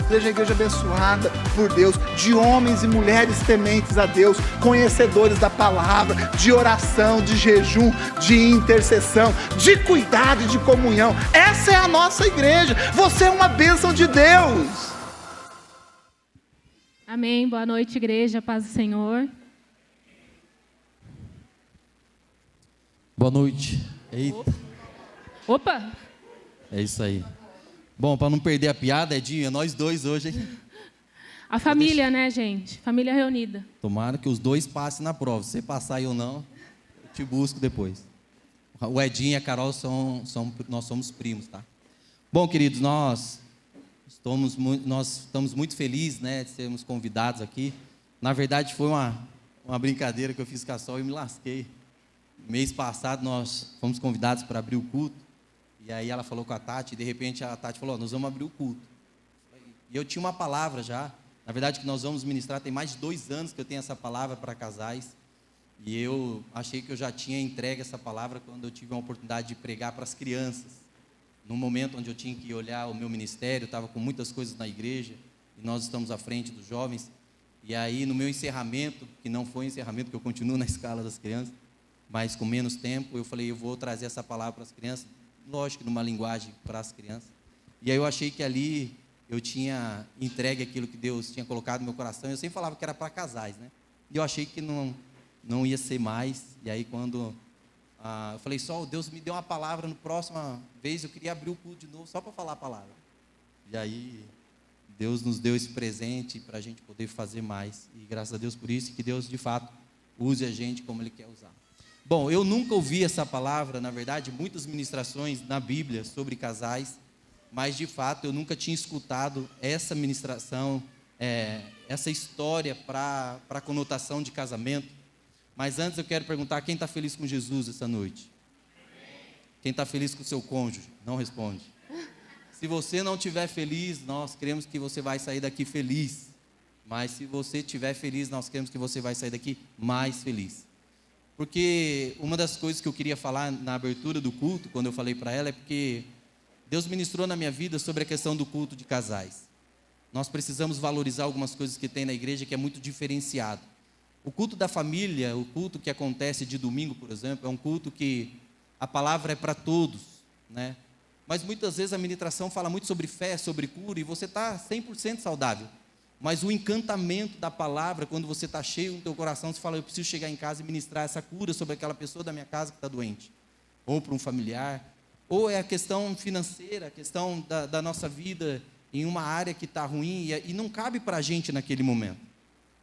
seja a igreja abençoada por Deus, de homens e mulheres tementes a Deus, conhecedores da palavra, de oração, de jejum, de intercessão, de cuidado e de comunhão. Essa é a nossa igreja. Você é uma bênção de Deus. Amém. Boa noite, igreja. Paz do Senhor. Boa noite. Eita. Opa! É isso aí. Bom, para não perder a piada, Edinho, é nós dois hoje, hein? A família, né, gente? Família reunida. Tomara que os dois passem na prova. Se você passar aí ou não, eu te busco depois. O Edinho e a Carol nós somos primos, tá? Bom, queridos, nós estamos muito felizes, né, de sermos convidados aqui. Na verdade, foi uma brincadeira que eu fiz com a Sol e me lasquei. Mês passado, nós fomos convidados para abrir o culto. E aí ela falou com a Tati, e de repente a Tati falou, nós vamos abrir o culto. E eu tinha uma palavra já. Na verdade, que nós vamos ministrar, tem mais de 2 anos que eu tenho essa palavra para casais. E eu achei que eu já tinha entregue essa palavra quando eu tive a oportunidade de pregar para as crianças. No momento onde eu tinha que olhar o meu ministério, estava com muitas coisas na igreja, e nós estamos à frente dos jovens. E aí, no meu encerramento, que não foi encerramento, porque eu continuo na escala das crianças, mas com menos tempo, eu falei, eu vou trazer essa palavra para as crianças, lógico, numa linguagem para as crianças. E aí eu achei que ali eu tinha entregue aquilo que Deus tinha colocado no meu coração. Eu sempre falava que era para casais, né? E eu achei que não ia ser mais. E aí quando eu falei, só Deus me deu uma palavra, no próxima vez eu queria abrir o culto de novo só para falar a palavra. E aí Deus nos deu esse presente para a gente poder fazer mais. E graças a Deus por isso, e que Deus de fato use a gente como Ele quer usar. Bom, eu nunca ouvi essa palavra, na verdade, muitas ministrações na Bíblia sobre casais, mas de fato eu nunca tinha escutado essa ministração, essa história para a conotação de casamento. Mas antes eu quero perguntar, quem está feliz com Jesus essa noite? Quem está feliz com o seu cônjuge? Não responde. Se você não estiver feliz, nós queremos que você vai sair daqui feliz. Mas se você estiver feliz, nós queremos que você vai sair daqui mais feliz. Porque uma das coisas que eu queria falar na abertura do culto, quando eu falei para ela, é porque Deus ministrou na minha vida sobre a questão do culto de casais. Nós precisamos valorizar algumas coisas que tem na igreja que é muito diferenciado. O culto da família, o culto que acontece de domingo, por exemplo, é um culto que a palavra é para todos, né? Mas muitas vezes a ministração fala muito sobre fé, sobre cura, e você está 100% saudável. Mas o encantamento da palavra, quando você está cheio no teu coração, você fala, eu preciso chegar em casa e ministrar essa cura sobre aquela pessoa da minha casa que está doente. Ou para um familiar. Ou é a questão financeira, a questão da nossa vida em uma área que está ruim e não cabe para a gente naquele momento.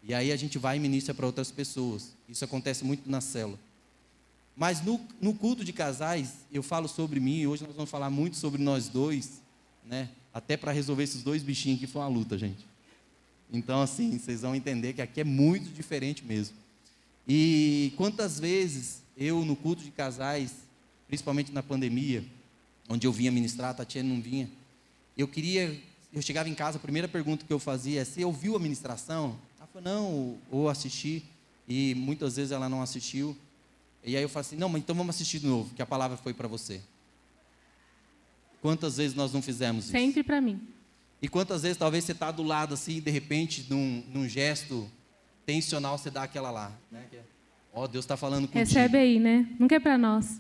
E aí a gente vai e ministra para outras pessoas. Isso acontece muito na célula. Mas no culto de casais, eu falo sobre mim, e hoje nós vamos falar muito sobre nós dois, né? Até para resolver esses 2 bichinhos que foi uma luta, gente. Então, assim, vocês vão entender que aqui é muito diferente mesmo. E quantas vezes eu, no culto de casais, principalmente na pandemia, onde eu vinha ministrar, a Tatiana não vinha, eu chegava em casa, a primeira pergunta que eu fazia é, você ouviu a ministração? Ela falou, não, ou assisti, e muitas vezes ela não assistiu. E aí eu falo assim, não, mas então vamos assistir de novo, que a palavra foi para você. Quantas vezes nós não fizemos isso? Sempre para mim. E quantas vezes talvez você está do lado assim, de repente, num gesto tensional, você dá aquela lá, né? Ó, Deus está falando contigo. Recebe aí, né? Nunca é para nós.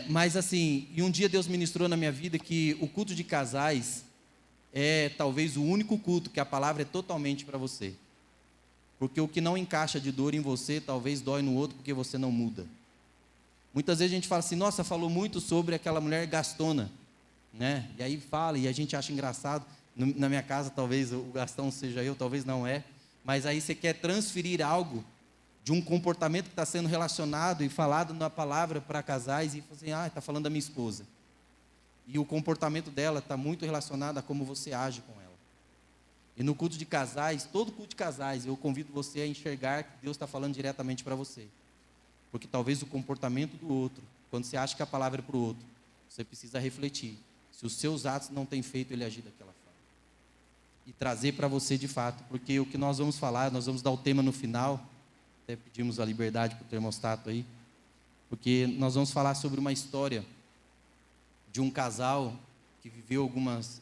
Mas assim, e um dia Deus ministrou na minha vida que o culto de casais é talvez o único culto que a palavra é totalmente para você. Porque o que não encaixa de dor em você, talvez dói no outro porque você não muda. Muitas vezes a gente fala assim, nossa, falou muito sobre aquela mulher gastona, né? E aí fala, e a gente acha engraçado. Na minha casa, talvez o Gastão seja eu, talvez não é. Mas aí você quer transferir algo de um comportamento que está sendo relacionado e falado na palavra para casais e assim, está falando da minha esposa. E o comportamento dela está muito relacionado a como você age com ela. E no culto de casais, todo culto de casais, eu convido você a enxergar que Deus está falando diretamente para você. Porque talvez o comportamento do outro, quando você acha que a palavra é para o outro, você precisa refletir. Se os seus atos não têm feito ele agir daquela forma. E trazer para você de fato, porque o que nós vamos falar, nós vamos dar o tema no final, até pedimos a liberdade para o termostato aí, porque nós vamos falar sobre uma história de um casal que viveu algumas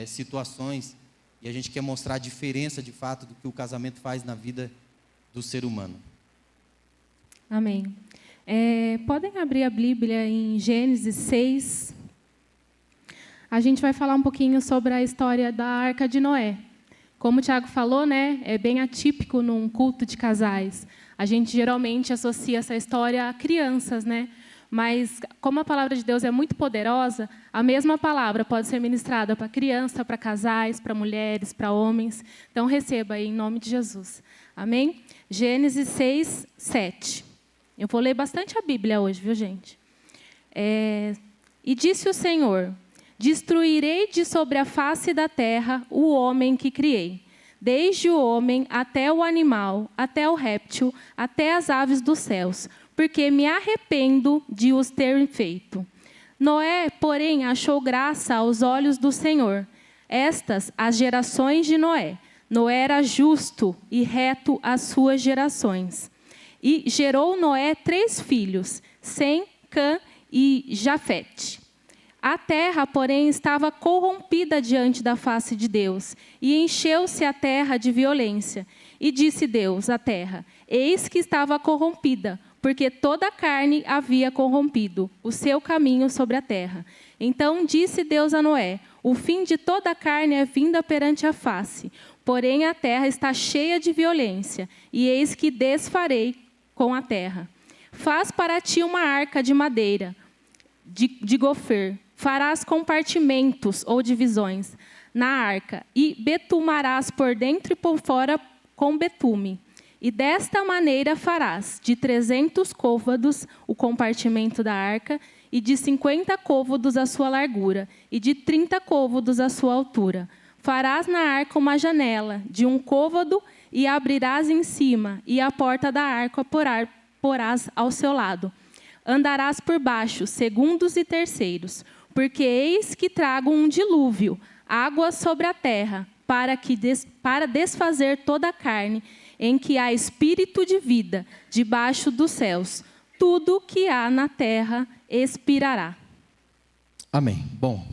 situações e a gente quer mostrar a diferença de fato do que o casamento faz na vida do ser humano. Amém. Podem abrir a Bíblia em Gênesis 6. A gente vai falar um pouquinho sobre a história da Arca de Noé. Como o Tiago falou, né, é bem atípico num culto de casais. A gente geralmente associa essa história a crianças, né? Mas, como a palavra de Deus é muito poderosa, a mesma palavra pode ser ministrada para criança, para casais, para mulheres, para homens. Então, receba aí, em nome de Jesus. Amém? Gênesis 6, 7. Eu vou ler bastante a Bíblia hoje, viu, gente? E disse o Senhor: destruirei de sobre a face da terra o homem que criei, desde o homem até o animal, até o réptil, até as aves dos céus, porque me arrependo de os ter feito. Noé, porém, achou graça aos olhos do Senhor. Estas, as gerações de Noé. Noé era justo e reto às suas gerações. E gerou Noé 3 filhos, Sem, Cã e Jafete. A terra, porém, estava corrompida diante da face de Deus, e encheu-se a terra de violência. E disse Deus à terra: eis que estava corrompida, porque toda a carne havia corrompido o seu caminho sobre a terra. Então disse Deus a Noé: o fim de toda a carne é vinda perante a face, porém a terra está cheia de violência, e eis que desfarei com a terra. Faz para ti uma arca de madeira, de gofer. Farás compartimentos ou divisões na arca, e betumarás por dentro e por fora com betume. E desta maneira farás de 300 côvados o compartimento da arca, e de 50 côvados a sua largura, e de 30 côvados a sua altura. Farás na arca uma janela de 1 côvado, e abrirás em cima, e a porta da arca porás ao seu lado. Andarás por baixo, segundos e terceiros, porque eis que trago um dilúvio, água sobre a terra, para desfazer toda a carne, em que há espírito de vida, debaixo dos céus. Tudo que há na terra expirará. Amém. Bom,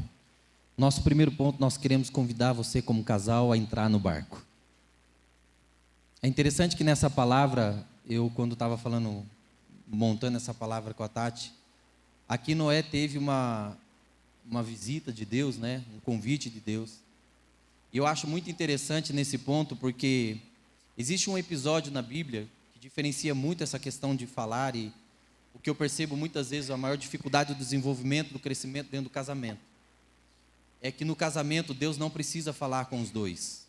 nosso primeiro ponto, nós queremos convidar você como casal a entrar no barco. É interessante que nessa palavra, eu quando estava montando essa palavra com a Tati, aqui Noé teve uma visita de Deus, né? Um convite de Deus. E eu acho muito interessante nesse ponto, porque existe um episódio na Bíblia que diferencia muito essa questão de falar, e o que eu percebo muitas vezes, a maior dificuldade do desenvolvimento, do crescimento dentro do casamento, é que no casamento Deus não precisa falar com os dois.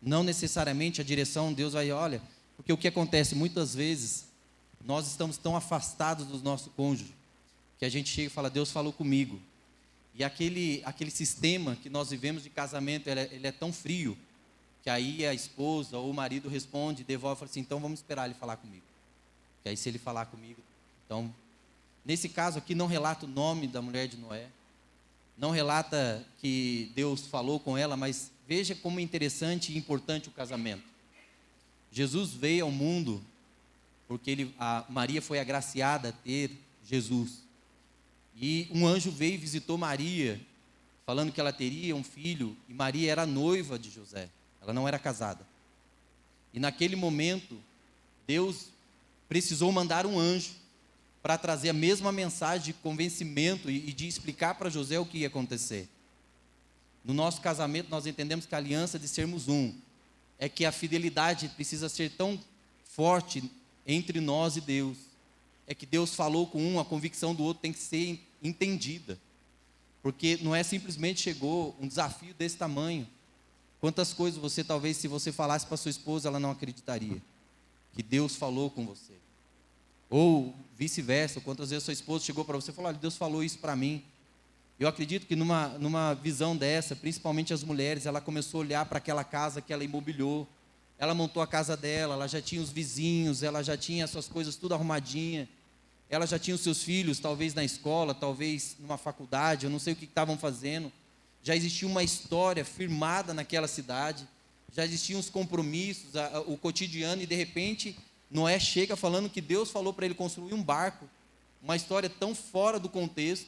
Não necessariamente a direção, Deus vai, olha, porque o que acontece muitas vezes, nós estamos tão afastados do nosso cônjuge, que a gente chega e fala: Deus falou comigo. E aquele sistema que nós vivemos de casamento, ele é tão frio, que aí a esposa ou o marido responde, devolve e fala assim: então vamos esperar ele falar comigo. Que aí se ele falar comigo, então... Nesse caso aqui não relata o nome da mulher de Noé, não relata que Deus falou com ela, mas veja como é interessante e importante o casamento. Jesus veio ao mundo porque Maria foi agraciada a ter Jesus. E um anjo veio e visitou Maria, falando que ela teria um filho, e Maria era noiva de José, ela não era casada. E naquele momento, Deus precisou mandar um anjo para trazer a mesma mensagem de convencimento e de explicar para José o que ia acontecer. No nosso casamento, nós entendemos que a aliança de sermos um é que a fidelidade precisa ser tão forte entre nós e Deus. É que Deus falou com um, a convicção do outro tem que ser entendida. Porque não é simplesmente chegou um desafio desse tamanho. Quantas coisas você, talvez, se você falasse para sua esposa, ela não acreditaria que Deus falou com você. Ou vice-versa, quantas vezes sua esposa chegou para você e falou: olha, Deus falou isso para mim. Eu acredito que numa visão dessa, principalmente as mulheres, ela começou a olhar para aquela casa que ela imobiliou. Ela montou a casa dela, ela já tinha os vizinhos, ela já tinha as suas coisas tudo arrumadinha. Ela já tinha os seus filhos, talvez na escola, talvez numa faculdade, eu não sei o que estavam fazendo. Já existia uma história firmada naquela cidade, já existiam os compromissos, o cotidiano, e de repente Noé chega falando que Deus falou para ele construir um barco, uma história tão fora do contexto.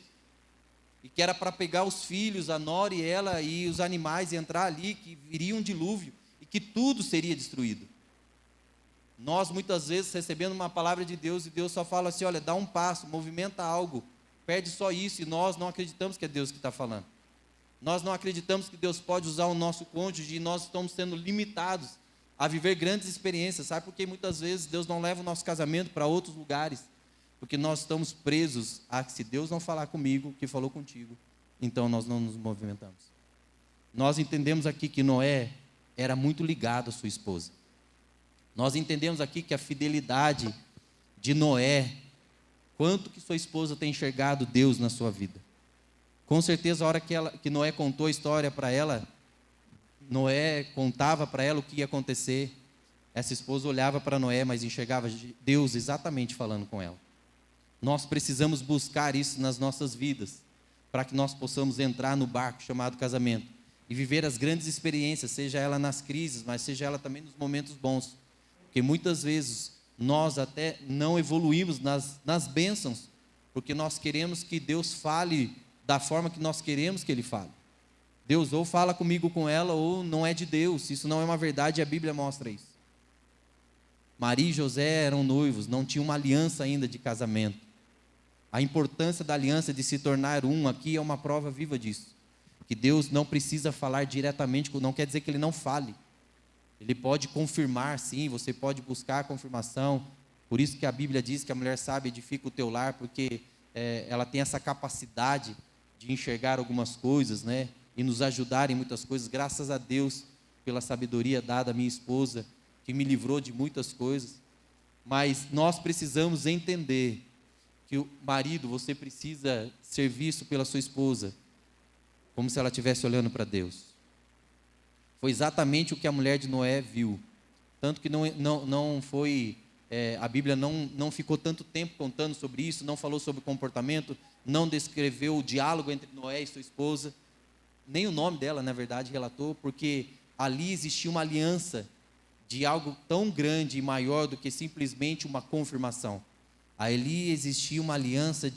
e que era para pegar os filhos, a nora e ela e os animais e entrar ali, que viria um dilúvio e que tudo seria destruído. Nós, muitas vezes, recebendo uma palavra de Deus, e Deus só fala assim, olha, dá um passo, movimenta algo, pede só isso, e nós não acreditamos que é Deus que está falando. Nós não acreditamos que Deus pode usar o nosso cônjuge, e nós estamos sendo limitados a viver grandes experiências. Sabe por que muitas vezes Deus não leva o nosso casamento para outros lugares? Porque nós estamos presos a que se Deus não falar comigo, que falou contigo, então nós não nos movimentamos. Nós entendemos aqui que Noé era muito ligado à sua esposa. Nós entendemos aqui que a fidelidade de Noé, quanto que sua esposa tem enxergado Deus na sua vida. Com certeza, a hora que Noé contou a história para ela, Noé contava para ela o que ia acontecer. Essa esposa olhava para Noé, mas enxergava Deus exatamente falando com ela. Nós precisamos buscar isso nas nossas vidas, para que nós possamos entrar no barco chamado casamento e viver as grandes experiências, seja ela nas crises, mas seja ela também nos momentos bons. Porque muitas vezes nós até não evoluímos nas bênçãos, porque nós queremos que Deus fale da forma que nós queremos que Ele fale. Deus ou fala comigo com ela, ou não é de Deus. Isso não é uma verdade, e a Bíblia mostra isso. Maria e José eram noivos, não tinham uma aliança ainda de casamento. A importância da aliança de se tornar um aqui é uma prova viva disso. Que Deus não precisa falar diretamente, não quer dizer que Ele não fale. Ele pode confirmar, sim, você pode buscar a confirmação. Por isso que a Bíblia diz que a mulher sábia edifica o teu lar, porque ela tem essa capacidade de enxergar algumas coisas, né? E nos ajudar em muitas coisas. Graças a Deus pela sabedoria dada à minha esposa, que me livrou de muitas coisas. Mas nós precisamos entender que o marido, você precisa ser visto pela sua esposa como se ela estivesse olhando para Deus. Foi exatamente o que a mulher de Noé viu. Tanto que não foi, a Bíblia não ficou tanto tempo contando sobre isso, não falou sobre comportamento, não descreveu o diálogo entre Noé e sua esposa, nem o nome dela, na verdade, relatou, porque ali existia uma aliança de algo tão grande e maior do que simplesmente uma confirmação. Ali existia uma aliança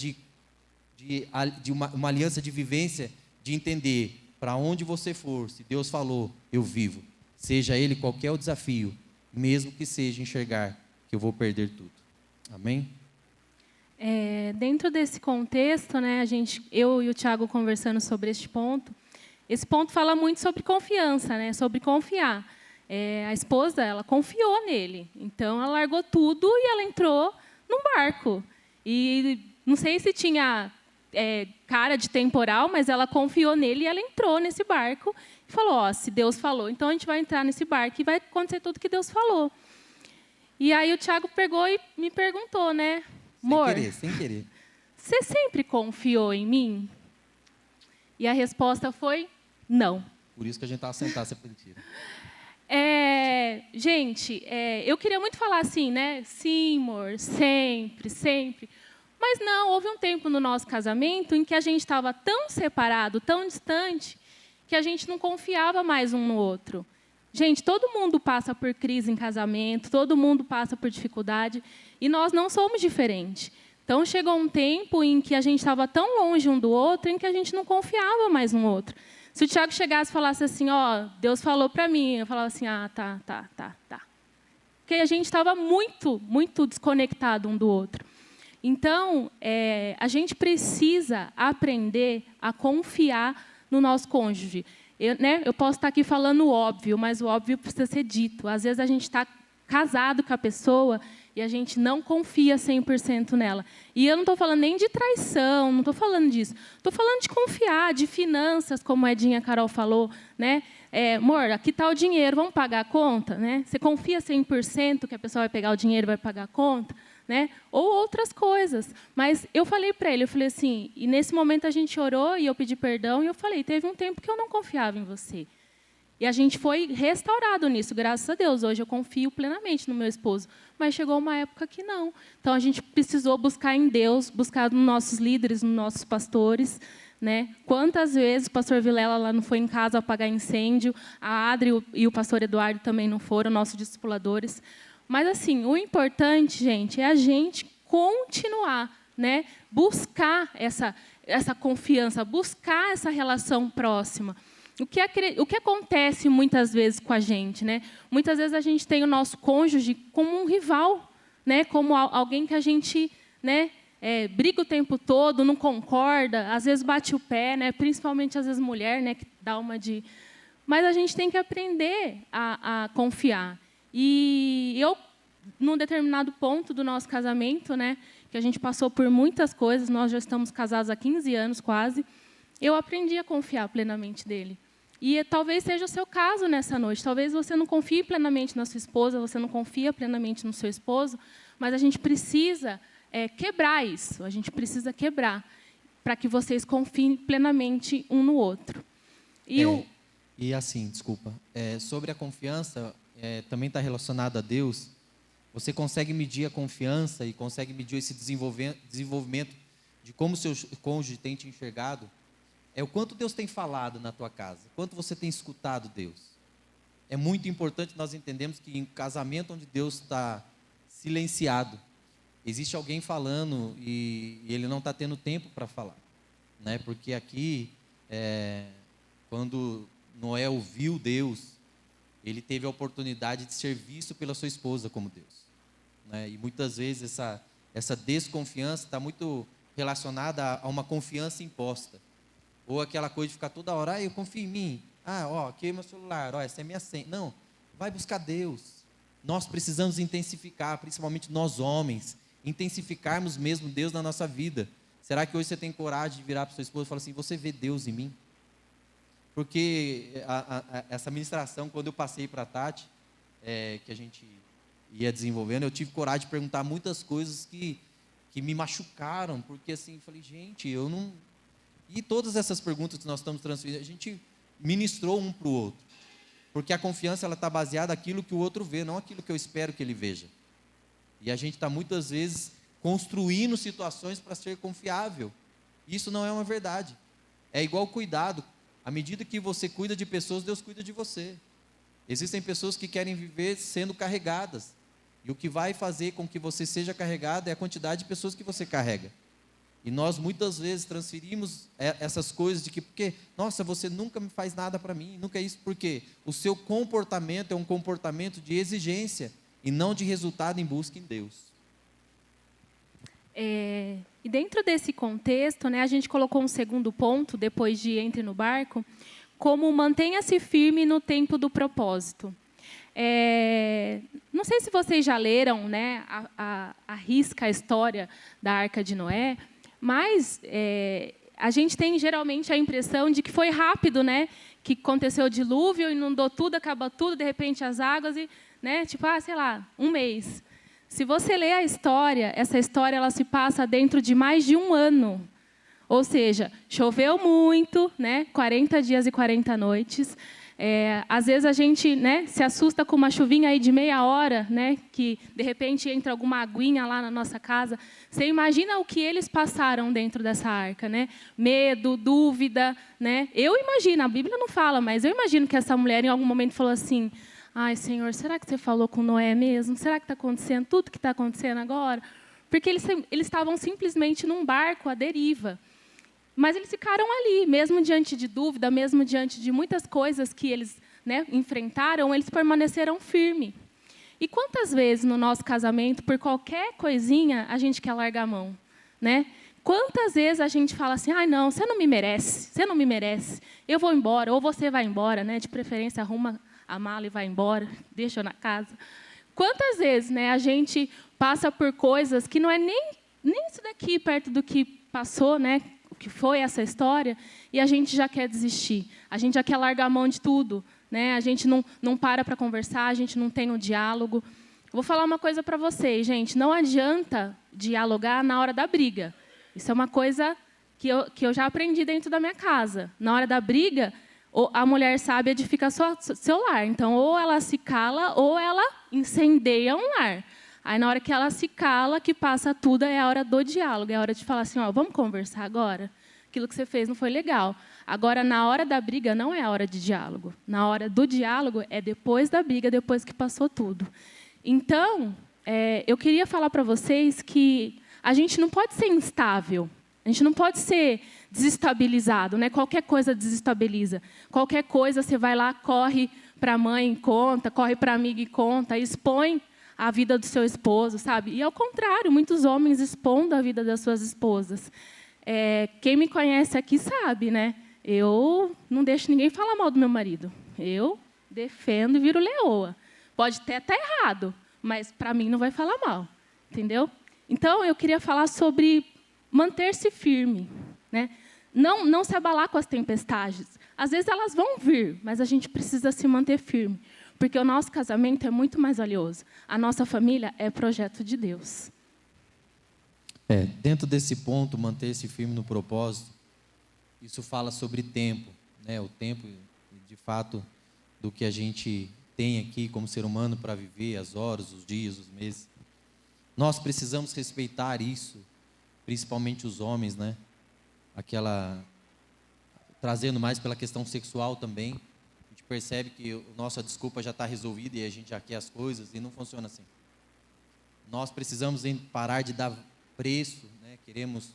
uma aliança de vivência, de entender, para onde você for, se Deus falou, eu vivo. Seja ele qualquer o desafio, mesmo que seja enxergar que eu vou perder tudo. Amém? Dentro desse contexto, né, eu e o Tiago conversando sobre este ponto, esse ponto fala muito sobre confiança, né, sobre confiar. A esposa, ela confiou nele, então ela largou tudo e ela entrou num barco. E não sei se tinha cara de temporal, mas ela confiou nele e ela entrou nesse barco e falou, se Deus falou, então a gente vai entrar nesse barco e vai acontecer tudo que Deus falou. E aí o Tiago pegou e me perguntou, né, amor, sem querer. Você sempre confiou em mim? E a resposta foi, não. Por isso que a gente estava sentado, essa mentira. Gente, eu queria muito falar assim, né? Sim, amor, sempre, sempre. Mas não, houve um tempo no nosso casamento em que a gente estava tão separado, tão distante, que a gente não confiava mais um no outro. Gente, todo mundo passa por crise em casamento, todo mundo passa por dificuldade, e nós não somos diferentes. Então, chegou um tempo em que a gente estava tão longe um do outro, em que a gente não confiava mais no outro. Se o Tiago chegasse e falasse assim, Deus falou para mim, eu falava assim, tá. Porque a gente estava muito, muito desconectado um do outro. Então, a gente precisa aprender a confiar no nosso cônjuge. Eu posso estar aqui falando o óbvio, mas o óbvio precisa ser dito. Às vezes, a gente está casado com a pessoa e a gente não confia 100% nela. E eu não estou falando nem de traição, não estou falando disso. Estou falando de confiar, de finanças, como a Edinha Carol falou, né? Amor, aqui está o dinheiro, vamos pagar a conta? Né? Você confia 100% que a pessoa vai pegar o dinheiro e vai pagar a conta? Né? Ou outras coisas. Mas eu falei para ele, eu falei assim, e nesse momento a gente orou e eu pedi perdão, e eu falei, teve um tempo que eu não confiava em você. E a gente foi restaurado nisso, graças a Deus. Hoje eu confio plenamente no meu esposo. Mas chegou uma época que não. Então, a gente precisou buscar em Deus, buscar nos nossos líderes, nos nossos pastores. Né? Quantas vezes o pastor Vilela lá não foi em casa apagar incêndio, a Adri e o pastor Eduardo também não foram, nossos discipuladores. Mas, assim, o importante, gente, é a gente continuar, né? Buscar essa confiança, buscar essa relação próxima. O que acontece muitas vezes com a gente, né? Muitas vezes a gente tem o nosso cônjuge como um rival, né? Como alguém que a gente, né, briga o tempo todo, não concorda, às vezes bate o pé, né? Principalmente às vezes mulher, né, que dá uma de... Mas a gente tem que aprender a confiar. E eu, num determinado ponto do nosso casamento, né, que a gente passou por muitas coisas, nós já estamos casados há 15 anos quase, eu aprendi a confiar plenamente nele. E talvez seja o seu caso nessa noite. Talvez você não confie plenamente na sua esposa, você não confia plenamente no seu esposo, mas a gente precisa quebrar isso. A gente precisa quebrar para que vocês confiem plenamente um no outro. E assim, desculpa, sobre a confiança, também está relacionado a Deus. Você consegue medir a confiança e consegue medir esse desenvolvimento de como o seu cônjuge tem te enxergado. O quanto Deus tem falado na tua casa, quanto você tem escutado Deus. É muito importante nós entendermos que em um casamento onde Deus está silenciado, existe alguém falando e ele não está tendo tempo para falar, né? Porque aqui, quando Noé ouviu Deus, ele teve a oportunidade de ser visto pela sua esposa como Deus, né? E muitas vezes essa desconfiança está muito relacionada a uma confiança imposta. Ou aquela coisa de ficar toda hora, eu confio em mim. Aqui é meu celular, essa é minha senha. Não, vai buscar Deus. Nós precisamos intensificar, principalmente nós homens, intensificarmos mesmo Deus na nossa vida. Será que hoje você tem coragem de virar para sua esposa e falar assim, você vê Deus em mim? Porque essa ministração, quando eu passei para a Tati, que a gente ia desenvolvendo, eu tive coragem de perguntar muitas coisas que me machucaram, porque assim, eu falei, gente, eu não... E todas essas perguntas que nós estamos transferindo, a gente ministrou um para o outro. Porque a confiança está baseada naquilo que o outro vê, não aquilo que eu espero que ele veja. E a gente está muitas vezes construindo situações para ser confiável. Isso não é uma verdade. É igual cuidado. À medida que você cuida de pessoas, Deus cuida de você. Existem pessoas que querem viver sendo carregadas. E o que vai fazer com que você seja carregado é a quantidade de pessoas que você carrega. E nós muitas vezes transferimos essas coisas de que, porque, nossa, você nunca me faz nada para mim, nunca é isso, porque o seu comportamento é um comportamento de exigência e não de resultado em busca em Deus. E dentro desse contexto, né, a gente colocou um segundo ponto, depois de Entre no Barco, como mantenha-se firme no tempo do propósito. Não sei se vocês já leram, né, a história da Arca de Noé, mas a gente tem geralmente a impressão de que foi rápido, né? Que aconteceu o dilúvio, inundou tudo, acabou tudo, de repente as águas, e, né? Tipo, sei lá, um mês. Se você ler a história, essa história ela se passa dentro de mais de um ano. Ou seja, choveu muito, né? 40 dias e 40 noites. Às vezes a gente, né, se assusta com uma chuvinha aí de meia hora, né, que de repente entra alguma aguinha lá na nossa casa. Você imagina o que eles passaram dentro dessa arca, né? Medo, dúvida, né? Eu imagino, a Bíblia não fala, mas eu imagino que essa mulher em algum momento falou assim: ai, Senhor, será que você falou com Noé mesmo? Será que está acontecendo tudo que está acontecendo agora? Porque eles estavam simplesmente num barco à deriva. Mas eles ficaram ali, mesmo diante de dúvida, mesmo diante de muitas coisas que eles, né, enfrentaram, eles permaneceram firmes. E quantas vezes no nosso casamento, por qualquer coisinha, a gente quer largar a mão, né? Quantas vezes a gente fala assim, não, você não me merece, eu vou embora, ou você vai embora, né? De preferência, arruma a mala e vai embora, deixa eu na casa. Quantas vezes, né, a gente passa por coisas que não é nem isso daqui perto do que passou, né? O que foi essa história, e a gente já quer desistir, a gente já quer largar a mão de tudo, né? A gente não para conversar, a gente não tem um diálogo. Vou falar uma coisa para vocês, gente, não adianta dialogar na hora da briga. Isso é uma coisa que eu já aprendi dentro da minha casa. Na hora da briga, a mulher sábia edifica seu lar. Então, ou ela se cala, ou ela incendeia um lar. Aí, na hora que ela se cala, que passa tudo, é a hora do diálogo. É a hora de falar assim, vamos conversar agora? Aquilo que você fez não foi legal. Agora, na hora da briga, não é a hora de diálogo. Na hora do diálogo, é depois da briga, depois que passou tudo. Então, eu queria falar para vocês que a gente não pode ser instável, A gente não pode ser desestabilizado, né? Qualquer coisa desestabiliza. Qualquer coisa você vai lá, corre para a mãe e conta, corre para a amiga e conta, expõe a vida do seu esposo, sabe? E ao contrário, muitos homens expondo a vida das suas esposas. Quem me conhece aqui sabe, né? Eu não deixo ninguém falar mal do meu marido. Eu defendo e viro leoa. Pode até estar errado, mas para mim não vai falar mal, entendeu? Então eu queria falar sobre manter-se firme, né? Não se abalar com as tempestades. Às vezes elas vão vir, mas a gente precisa se manter firme, porque o nosso casamento é muito mais valioso. A nossa família é projeto de Deus. Dentro desse ponto, manter-se firme no propósito, isso fala sobre tempo, né? O tempo, de fato, do que a gente tem aqui como ser humano para viver, as horas, os dias, os meses. Nós precisamos respeitar isso, principalmente os homens, né? Trazendo mais pela questão sexual também, a gente percebe que a nossa desculpa já está resolvida e a gente já quer as coisas, e não funciona assim. Nós precisamos parar de dar preço, né? Queremos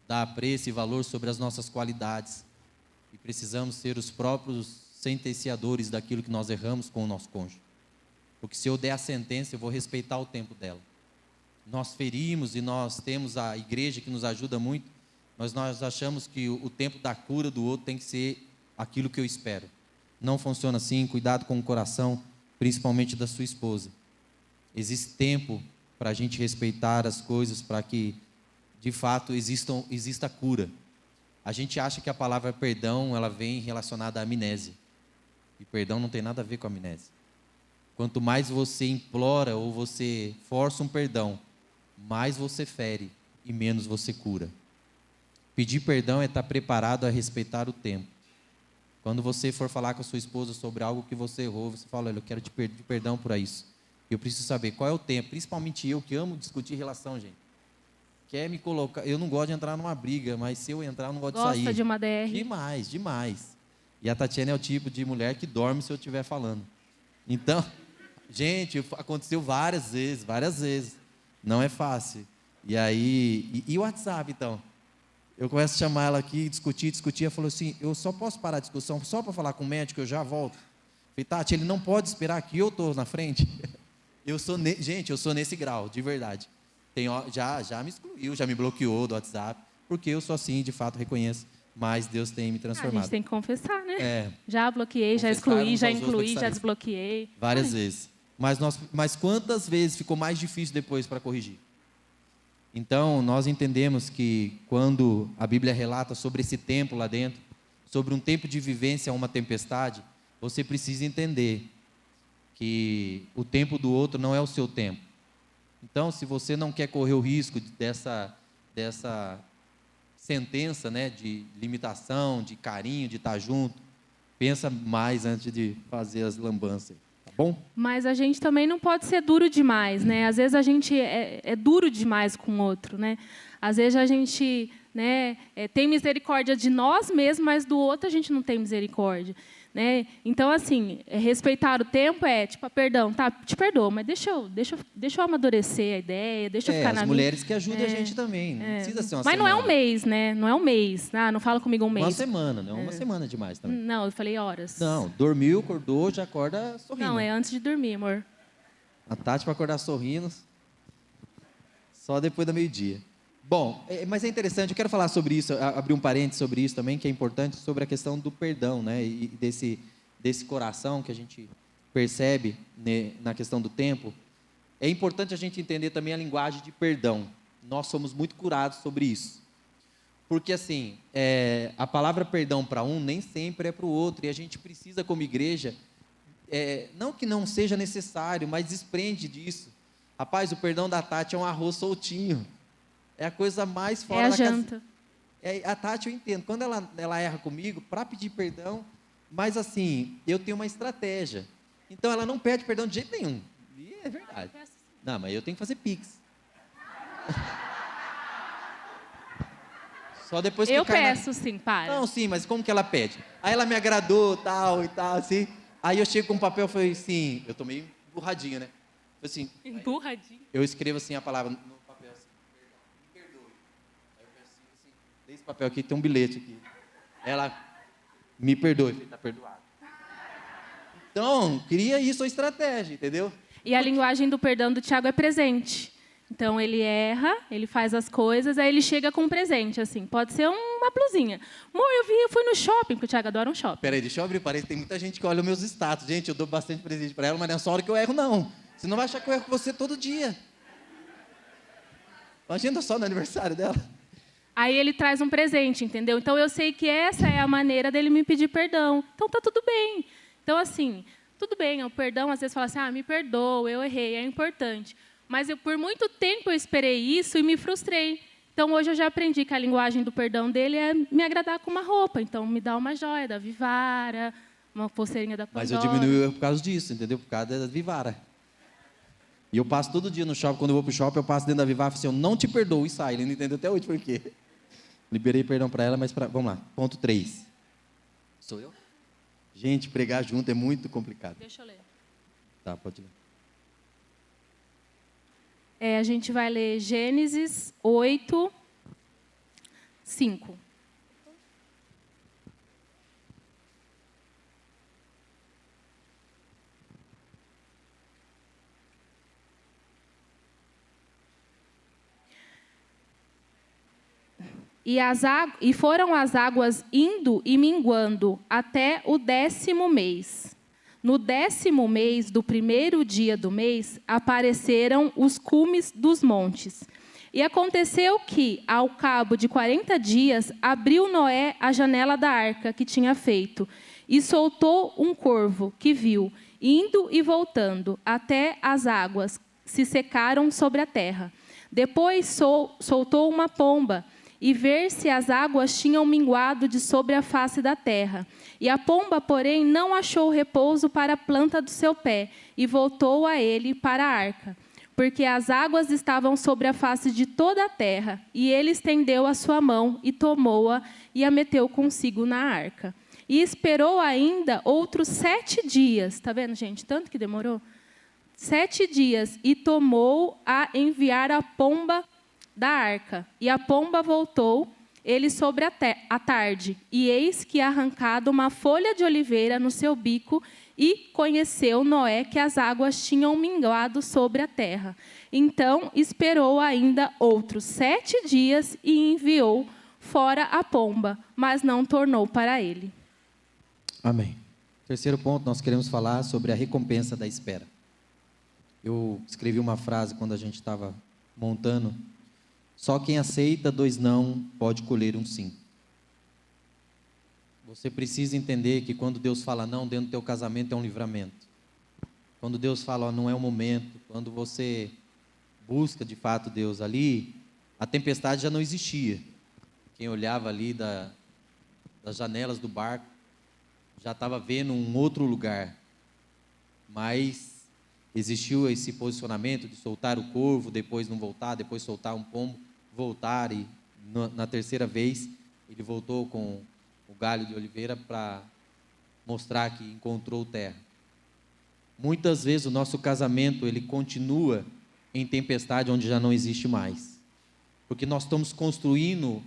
dar preço e valor sobre as nossas qualidades, e precisamos ser os próprios sentenciadores daquilo que nós erramos com o nosso cônjuge. Porque se eu der a sentença, eu vou respeitar o tempo dela. Nós ferimos e nós temos a igreja que nos ajuda muito, mas nós achamos que o tempo da cura do outro tem que ser aquilo que eu espero. Não funciona assim. Cuidado com o coração, principalmente da sua esposa. Existe tempo para a gente respeitar as coisas, para que, de fato, exista cura. A gente acha que a palavra perdão, ela vem relacionada à amnésia. E perdão não tem nada a ver com amnésia. Quanto mais você implora ou você força um perdão, mais você fere e menos você cura. Pedir perdão é estar preparado a respeitar o tempo. Quando você for falar com a sua esposa sobre algo que você errou, você fala: olha, eu quero te pedir perdão por isso. Eu preciso saber qual é o tempo, principalmente eu que amo discutir relação, gente. Quer me colocar... Eu não gosto de entrar numa briga, mas se eu entrar, eu não gosto de sair. Gosta de uma DR? Demais, demais. E a Tatiana é o tipo de mulher que dorme se eu estiver falando. Então, gente, aconteceu várias vezes. Não é fácil. E aí... E o WhatsApp, então? Eu começo a chamar ela aqui, discutir. Ela falou assim: eu só posso parar a discussão só para falar com o médico, eu já volto. Falei: Tati, ele não pode esperar que eu estou na frente. Gente, eu sou nesse grau, de verdade. Já me excluiu, já me bloqueou do WhatsApp, porque eu sou assim, de fato, reconheço. Mas Deus tem me transformado. A gente tem que confessar, né? Já bloqueei, já excluí, já incluí, já desbloqueei. Várias vezes. Mas quantas vezes ficou mais difícil depois para corrigir? Então, nós entendemos que quando a Bíblia relata sobre esse tempo lá dentro, sobre um tempo de vivência a uma tempestade, você precisa entender que o tempo do outro não é o seu tempo. Então, se você não quer correr o risco dessa sentença, né, de limitação, de carinho, de estar junto, pensa mais antes de fazer as lambanças. Tá bom? Mas a gente também não pode ser duro demais, né? Às vezes a gente é duro demais com o outro, né? Às vezes a gente, né, tem misericórdia de nós mesmos, mas do outro a gente não tem misericórdia, né? Então, assim, respeitar o tempo tipo, perdão, tá? Te perdoo, mas deixa eu amadurecer a ideia, deixa eu ficar na minha. As mulheres que ajudam a gente também, não precisa ser uma mas semana. não é um mês, né? Não é um mês. Não fala comigo um mês. Uma semana, não é uma semana demais também. Não, eu falei horas. Não, dormiu, acordou, já acorda sorrindo. Não, é antes de dormir, amor. A Tati para acordar sorrindo, só depois do meio-dia. Bom, mas é interessante, eu quero falar sobre isso, abrir um parênteses sobre isso também, que é importante, sobre a questão do perdão, né? E desse coração que a gente percebe, né, na questão do tempo. É importante a gente entender também a linguagem de perdão. Nós somos muito curados sobre isso. Porque, assim, a palavra perdão para um nem sempre é para o outro. E a gente precisa, como igreja, não que não seja necessário, mas desprende disso. Rapaz, o perdão da Tati é um arroz soltinho. É a coisa mais fora da janta. A Tati, eu entendo. Quando ela erra comigo, para pedir perdão, mas, assim, eu tenho uma estratégia. Então, ela não pede perdão de jeito nenhum. E é verdade. Não, mas eu tenho que fazer pix. Só depois que eu peço, sim, para. Não, sim, mas como que ela pede? Aí ela me agradou, tal e tal, assim. Aí eu chego com um papel e falei assim, eu tô meio emburradinho, né? Assim, emburradinho? Eu escrevo assim a palavra no papel, assim, perdão, me perdoe. Aí eu peço assim, esse papel aqui, tem um bilhete aqui. Ela, me perdoe, está perdoado. Então, cria isso a estratégia, entendeu? E a linguagem do perdão do Tiago é presente. Então, ele erra, ele faz as coisas, aí ele chega com um presente, assim. Pode ser uma blusinha. Amor, eu fui no shopping, porque o Tiago adora um shopping. Peraí, deixa eu abrir parede. Tem muita gente que olha os meus status. Gente, eu dou bastante presente para ela, mas não é só a hora que eu erro, não. Você não vai achar que eu erro com você todo dia. Imagina só no aniversário dela. Aí ele traz um presente, entendeu? Então, eu sei que essa é a maneira dele me pedir perdão. Então, tá tudo bem. Então, assim, tudo bem, o perdão, às vezes, fala assim, me perdoa, eu errei, é importante. Mas, por muito tempo, eu esperei isso e me frustrei. Então, hoje, eu já aprendi que a linguagem do perdão dele é me agradar com uma roupa. Então, me dá uma joia da Vivara, uma pulseirinha da Pandora. Mas eu diminui o erro por causa disso, entendeu? Por causa da Vivara. E eu passo todo dia no shopping, quando eu vou pro shopping, eu passo dentro da Vivara e falo assim, eu não te perdoo, e sai. Ele não entendeu até hoje por quê. Liberei perdão para ela, mas vamos lá. Ponto 3. Sou eu? Gente, pregar junto é muito complicado. Deixa eu ler. Tá, pode ler. A gente vai ler Gênesis 8, 5. E foram as águas indo e minguando até o 10º mês. No 10º mês do primeiro dia do mês, apareceram os cumes dos montes. E aconteceu que, ao cabo de 40 dias, abriu Noé a janela da arca que tinha feito, e soltou um corvo que viu, indo e voltando, até as águas se secaram sobre a terra. Depois soltou uma pomba, e ver se as águas tinham minguado de sobre a face da terra. E a pomba, porém, não achou repouso para a planta do seu pé, e voltou a ele para a arca, porque as águas estavam sobre a face de toda a terra. E ele estendeu a sua mão, e tomou-a, e a meteu consigo na arca. E esperou ainda outros 7 dias. Está vendo, gente? Tanto que demorou? 7 dias, e tomou a enviar a pomba da arca. E a pomba voltou, ele sobre a tarde, e eis que arrancado uma folha de oliveira no seu bico, e conheceu Noé que as águas tinham minguado sobre a terra. Então esperou ainda outros 7 dias, e enviou fora a pomba, mas não tornou para ele. Amém. Terceiro ponto, nós queremos falar sobre a recompensa da espera. Eu escrevi uma frase quando a gente estava montando. Só quem aceita 2 não pode colher um sim. Você precisa entender que quando Deus fala não, dentro do teu casamento é um livramento. Quando Deus fala não é o momento, quando você busca de fato Deus ali, a tempestade já não existia. Quem olhava ali das janelas do barco já estava vendo um outro lugar. Mas existiu esse posicionamento de soltar o corvo, depois não voltar, depois soltar um pombo, voltar, e na terceira vez ele voltou com o galho de oliveira para mostrar que encontrou terra. Muitas vezes o nosso casamento ele continua em tempestade onde já não existe mais, porque nós estamos construindo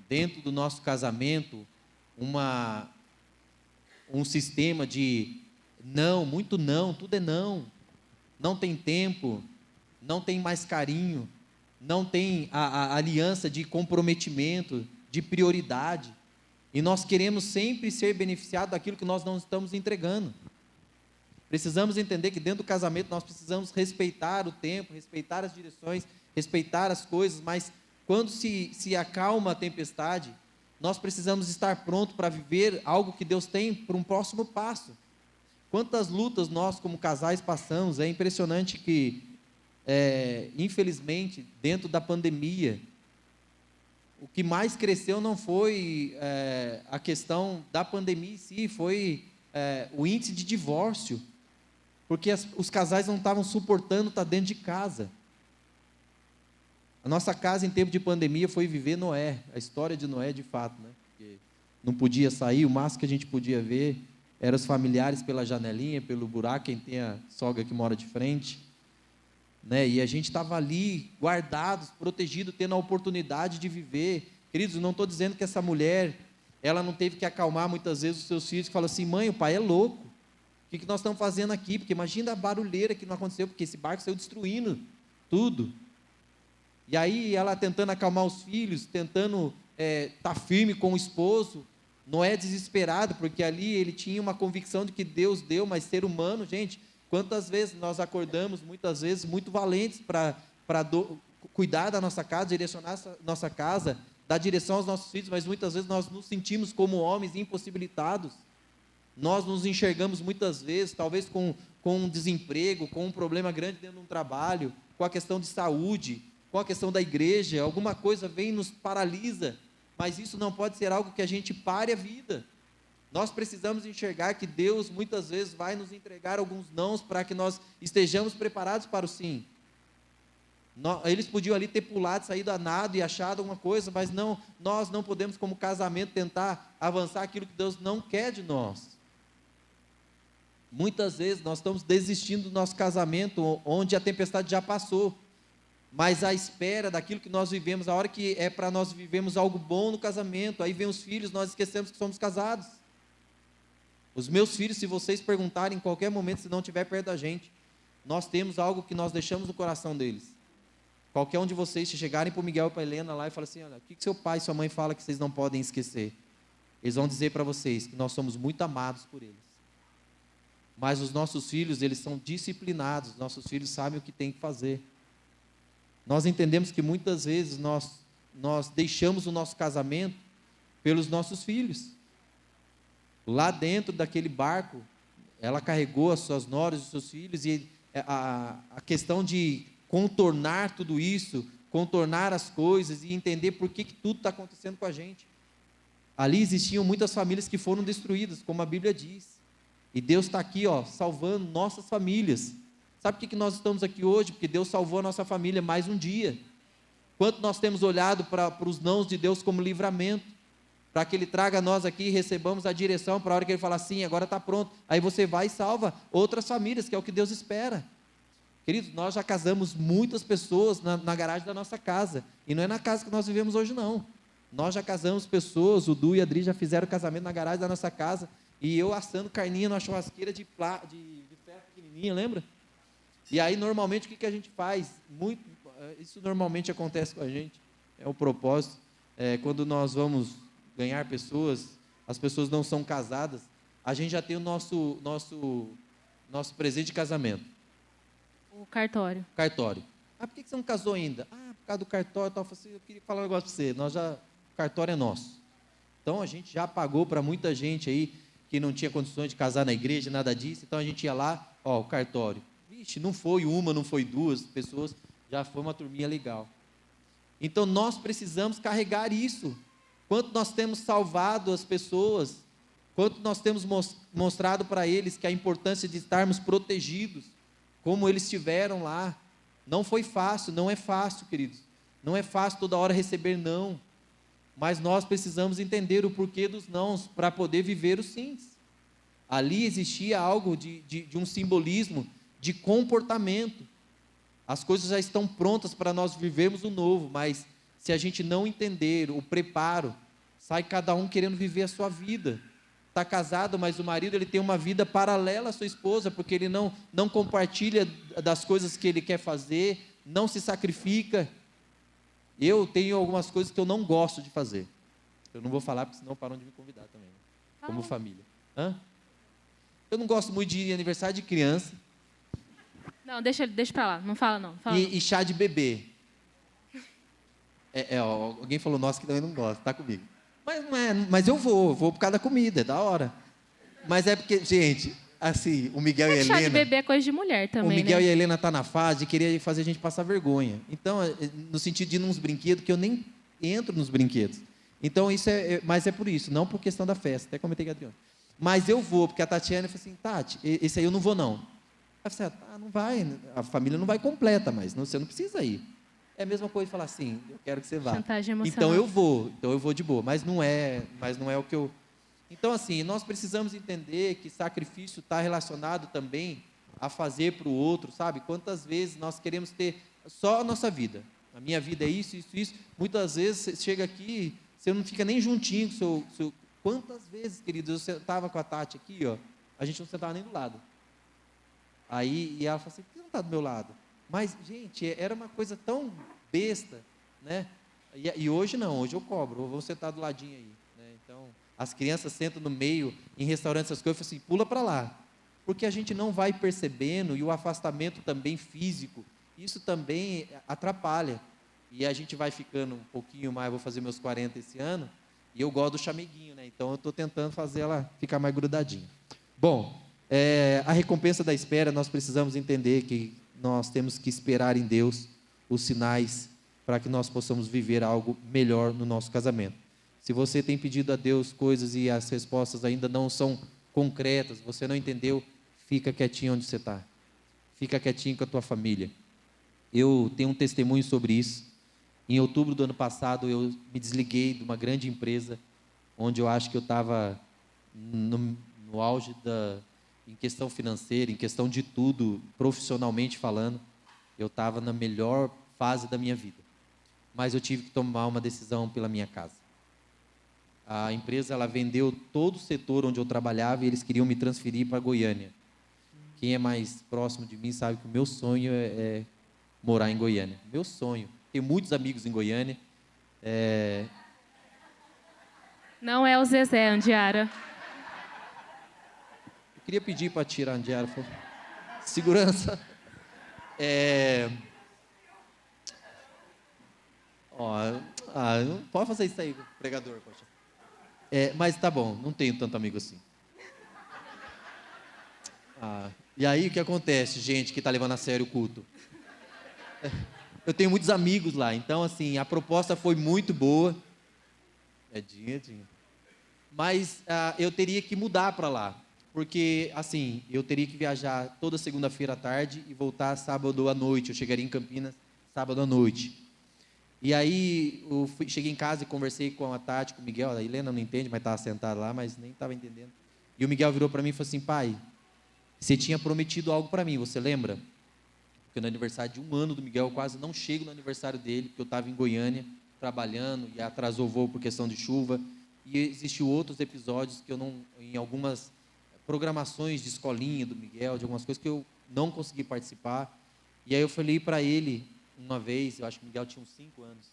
dentro do nosso casamento um sistema de não, muito não, tudo é não, não tem tempo, não tem mais carinho, não tem a aliança de comprometimento, de prioridade. E nós queremos sempre ser beneficiados daquilo que nós não estamos entregando. Precisamos entender que dentro do casamento nós precisamos respeitar o tempo, respeitar as direções, respeitar as coisas, mas quando se acalma a tempestade, nós precisamos estar prontos para viver algo que Deus tem para um próximo passo. Quantas lutas nós como casais passamos, é impressionante que infelizmente, dentro da pandemia, o que mais cresceu não foi a questão da pandemia em si, foi o índice de divórcio, porque os casais não estavam suportando estar dentro de casa. A nossa casa em tempo de pandemia foi viver Noé, a história de Noé de fato, né? Porque não podia sair, o máximo que a gente podia ver eram os familiares pela janelinha, pelo buraco, quem tem a sogra que mora de frente, né? E a gente estava ali, guardados, protegidos, tendo a oportunidade de viver Queridos, eu não estou dizendo que essa mulher, ela não teve que acalmar muitas vezes os seus filhos, que falam assim, mãe, o pai é louco, o que nós estamos fazendo aqui? Porque imagina a barulheira que não aconteceu, porque esse barco saiu destruindo tudo. E aí ela tentando acalmar os filhos, tentando estar firme com o esposo. Noé desesperado, porque ali ele tinha uma convicção de que Deus deu, mas ser humano, gente, quantas vezes nós acordamos, muitas vezes, muito valentes para cuidar da nossa casa, direcionar a nossa casa, dar direção aos nossos filhos, mas muitas vezes nós nos sentimos como homens impossibilitados. Nós nos enxergamos muitas vezes, talvez com um desemprego, com um problema grande dentro de um trabalho, com a questão de saúde, com a questão da igreja, alguma coisa vem e nos paralisa, mas isso não pode ser algo que a gente pare a vida. Nós precisamos enxergar que Deus muitas vezes vai nos entregar alguns nãos para que nós estejamos preparados para o sim. Eles podiam ali ter pulado, saído a nado e achado alguma coisa, mas não, nós não podemos, como casamento, tentar avançar aquilo que Deus não quer de nós. Muitas vezes nós estamos desistindo do nosso casamento, onde a tempestade já passou, mas à espera daquilo que nós vivemos, a hora que é para nós vivermos algo bom no casamento, aí vem os filhos, nós esquecemos que somos casados. Os meus filhos, se vocês perguntarem em qualquer momento, se não estiver perto da gente, nós temos algo que nós deixamos no coração deles. Qualquer um de vocês, se chegarem para o Miguel e para a Helena lá e falar assim, olha, o que seu pai e sua mãe falam que vocês não podem esquecer? Eles vão dizer para vocês que nós somos muito amados por eles. Mas os nossos filhos, eles são disciplinados, nossos filhos sabem o que tem que fazer. Nós entendemos que muitas vezes nós deixamos o nosso casamento pelos nossos filhos. Lá dentro daquele barco, ela carregou as suas noras e os seus filhos, e a questão de contornar tudo isso, contornar as coisas e entender por que tudo está acontecendo com a gente. Ali existiam muitas famílias que foram destruídas, como a Bíblia diz. E Deus está aqui, salvando nossas famílias. Sabe por que nós estamos aqui hoje? Porque Deus salvou a nossa família mais um dia. Quanto nós temos olhado para os nãos de Deus como livramento, para que Ele traga nós aqui e recebamos a direção para a hora que Ele falar assim, agora está pronto. Aí você vai e salva outras famílias, que é o que Deus espera. Queridos, nós já casamos muitas pessoas na garagem da nossa casa. E não é na casa que nós vivemos hoje, não. Nós já casamos pessoas, o Du e a Adri já fizeram casamento na garagem da nossa casa. E eu assando carninha numa churrasqueira de ferro pequenininha, lembra? E aí, normalmente, o que a gente faz? Isso normalmente acontece com a gente, é o propósito. Quando nós vamos ganhar pessoas, as pessoas não são casadas, a gente já tem o nosso presente de casamento. O cartório. Cartório. Por que você não casou ainda? Por causa do cartório, tal. Eu queria falar um negócio para você. O cartório é nosso. Então, a gente já pagou para muita gente aí que não tinha condições de casar na igreja, nada disso. Então, a gente ia lá, o cartório. Vixe, não foi uma, não foi duas pessoas, já foi uma turminha legal. Então, nós precisamos carregar isso. Quanto nós temos salvado as pessoas, quanto nós temos mostrado para eles que a importância de estarmos protegidos, como eles estiveram lá. Não foi fácil, não é fácil, queridos. Não é fácil toda hora receber não. Mas nós precisamos entender o porquê dos nãos para poder viver os sims. Ali existia algo de um simbolismo de comportamento. As coisas já estão prontas para nós vivermos o novo, mas se a gente não entender o preparo, sai cada um querendo viver a sua vida. Está casado, mas o marido ele tem uma vida paralela à sua esposa, porque ele não compartilha das coisas que ele quer fazer, não se sacrifica. Eu tenho algumas coisas que eu não gosto de fazer. Eu não vou falar, porque senão param de me convidar também, né? Como família. Eu não gosto muito de ir em aniversário de criança. Não, deixa para lá, não fala não. E chá de bebê. Alguém falou, nossa, que também não gosta, tá comigo. Mas não é, mas eu vou por causa da comida, é da hora. Mas é porque, gente, assim, o Miguel e a Helena... chá de bebê é coisa de mulher também, o Miguel né? e a Helena tá na fase de querer fazer a gente passar vergonha. Então, no sentido de ir nos brinquedos, que eu nem entro nos brinquedos. Então, mas é por isso, não por questão da festa, até comentei com a Adriana. Mas eu vou, porque a Tatiana falou assim, Tati, esse aí eu não vou não. Aí eu falei, não vai, a família não vai completa, mas você não precisa ir. É a mesma coisa de falar assim, eu quero que você vá. Chantagem emocional. Então eu vou de boa, mas não é o que eu... Então, assim, nós precisamos entender que sacrifício está relacionado também a fazer para o outro, sabe? Quantas vezes nós queremos ter só a nossa vida. A minha vida é isso, isso, isso. Muitas vezes você chega aqui, você não fica nem juntinho com o seu... Quantas vezes, queridos, eu sentava com a Tati aqui, ó, a gente não sentava nem do lado. Aí, e ela falou assim, por que você não está do meu lado? Mas, gente, era uma coisa tão besta, né? E hoje não, hoje eu cobro, eu vou sentar do ladinho aí, né? Então, as crianças sentam no meio, em restaurantes, essas coisas, eu falo assim, pula para lá. Porque a gente não vai percebendo, e o afastamento também físico, isso também atrapalha. E a gente vai ficando um pouquinho mais, vou fazer meus 40 esse ano, e eu gosto do chameguinho, né? Então eu estou tentando fazer ela ficar mais grudadinha. Bom, a recompensa da espera, nós precisamos entender que nós temos que esperar em Deus os sinais para que nós possamos viver algo melhor no nosso casamento. Se você tem pedido a Deus coisas e as respostas ainda não são concretas, você não entendeu, fica quietinho onde você está. Fica quietinho com a tua família. Eu tenho um testemunho sobre isso. Em outubro do ano passado, eu me desliguei de uma grande empresa, onde eu acho que eu estava no auge em questão financeira, em questão de tudo, profissionalmente falando. Eu estava na melhor fase da minha vida. Mas eu tive que tomar uma decisão pela minha casa. A empresa, ela vendeu todo o setor onde eu trabalhava e eles queriam me transferir para Goiânia. Quem é mais próximo de mim sabe que o meu sonho é morar em Goiânia. Meu sonho. Tenho muitos amigos em Goiânia. Não é o Zezé, Andiara. Eu queria pedir para tirar a Andiara. Segurança. Não pode fazer isso aí, pregador. Poxa. Mas tá bom, não tenho tanto amigo assim. E aí o que acontece, gente que está levando a sério o culto? Eu tenho muitos amigos lá, então assim, a proposta foi muito boa. Dinho. Mas eu teria que mudar para lá, porque assim, eu teria que viajar toda segunda-feira à tarde e voltar sábado à noite. Eu chegaria em Campinas sábado à noite. E aí eu cheguei em casa e conversei com a Tati, com o Miguel. A Helena não entende, mas estava sentada lá, mas nem estava entendendo. E o Miguel virou para mim e falou assim, pai, você tinha prometido algo para mim, você lembra? Porque no aniversário de 1 ano do Miguel, eu quase não chego no aniversário dele, porque eu estava em Goiânia, trabalhando, e atrasou o voo por questão de chuva. E existiu outros episódios que eu não, em algumas programações de escolinha do Miguel, de algumas coisas que eu não consegui participar. E aí eu falei para ele, uma vez, eu acho que o Miguel tinha uns 5 anos,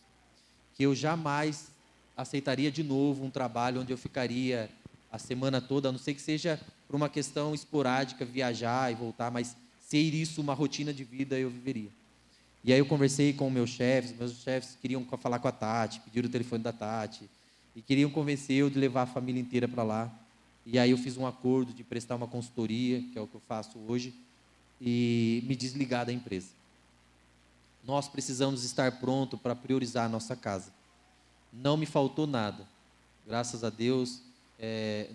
que eu jamais aceitaria de novo um trabalho onde eu ficaria a semana toda, a não ser que seja por uma questão esporádica, viajar e voltar, mas ser isso uma rotina de vida, eu viveria. E aí eu conversei com meus chefes queriam falar com a Tati, pediram o telefone da Tati, e queriam convencer eu de levar a família inteira para lá. E aí eu fiz um acordo de prestar uma consultoria, que é o que eu faço hoje, e me desligar da empresa. Nós precisamos estar prontos para priorizar a nossa casa. Não me faltou nada. Graças a Deus,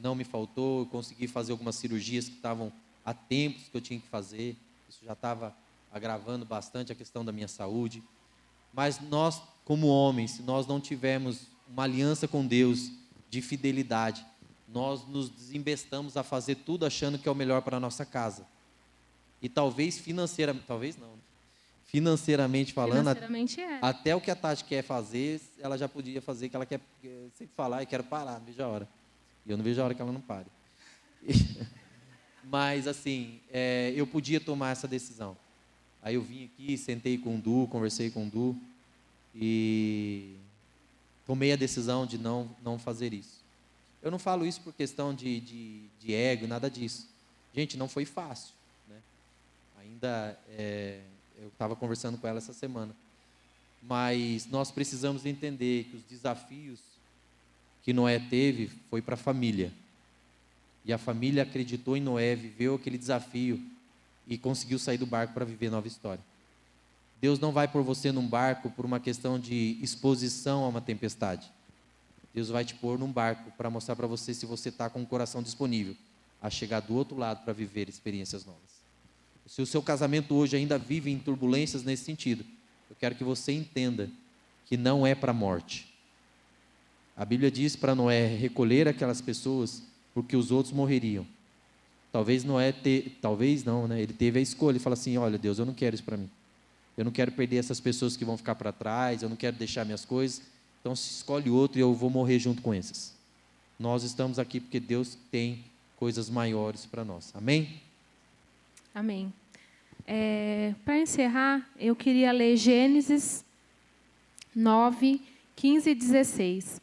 não me faltou. Eu consegui fazer algumas cirurgias que estavam há tempos que eu tinha que fazer. Isso já estava agravando bastante a questão da minha saúde. Mas nós, como homens, se nós não tivermos uma aliança com Deus de fidelidade, nós nos desembestamos a fazer tudo achando que é o melhor para a nossa casa. E talvez financeiramente falando, até o que a Tati quer fazer, ela já podia fazer, que ela quer sempre falar, e quero parar, não vejo a hora. E eu não vejo a hora que ela não pare. Mas, assim, eu podia tomar essa decisão. Aí eu vim aqui, sentei com o Du, conversei com o Du, e tomei a decisão de não fazer isso. Eu não falo isso por questão de ego, nada disso. Gente, não foi fácil, né? Ainda... eu estava conversando com ela essa semana. Mas nós precisamos entender que os desafios que Noé teve foi para a família. E a família acreditou em Noé, viveu aquele desafio e conseguiu sair do barco para viver nova história. Deus não vai pôr você num barco por uma questão de exposição a uma tempestade. Deus vai te pôr num barco para mostrar para você se você está com o coração disponível a chegar do outro lado para viver experiências novas. Se o seu casamento hoje ainda vive em turbulências nesse sentido, eu quero que você entenda que não é para a morte. A Bíblia diz para Noé recolher aquelas pessoas porque os outros morreriam. Talvez não, né? Ele teve a escolha e fala assim, olha Deus, eu não quero isso para mim. eu não quero perder essas pessoas que vão ficar para trás, eu não quero deixar minhas coisas. Então, se escolhe outro e eu vou morrer junto com esses. Nós estamos aqui porque Deus tem coisas maiores para nós. Amém? Amém. Para encerrar, eu queria ler Gênesis 9, 15 e 16.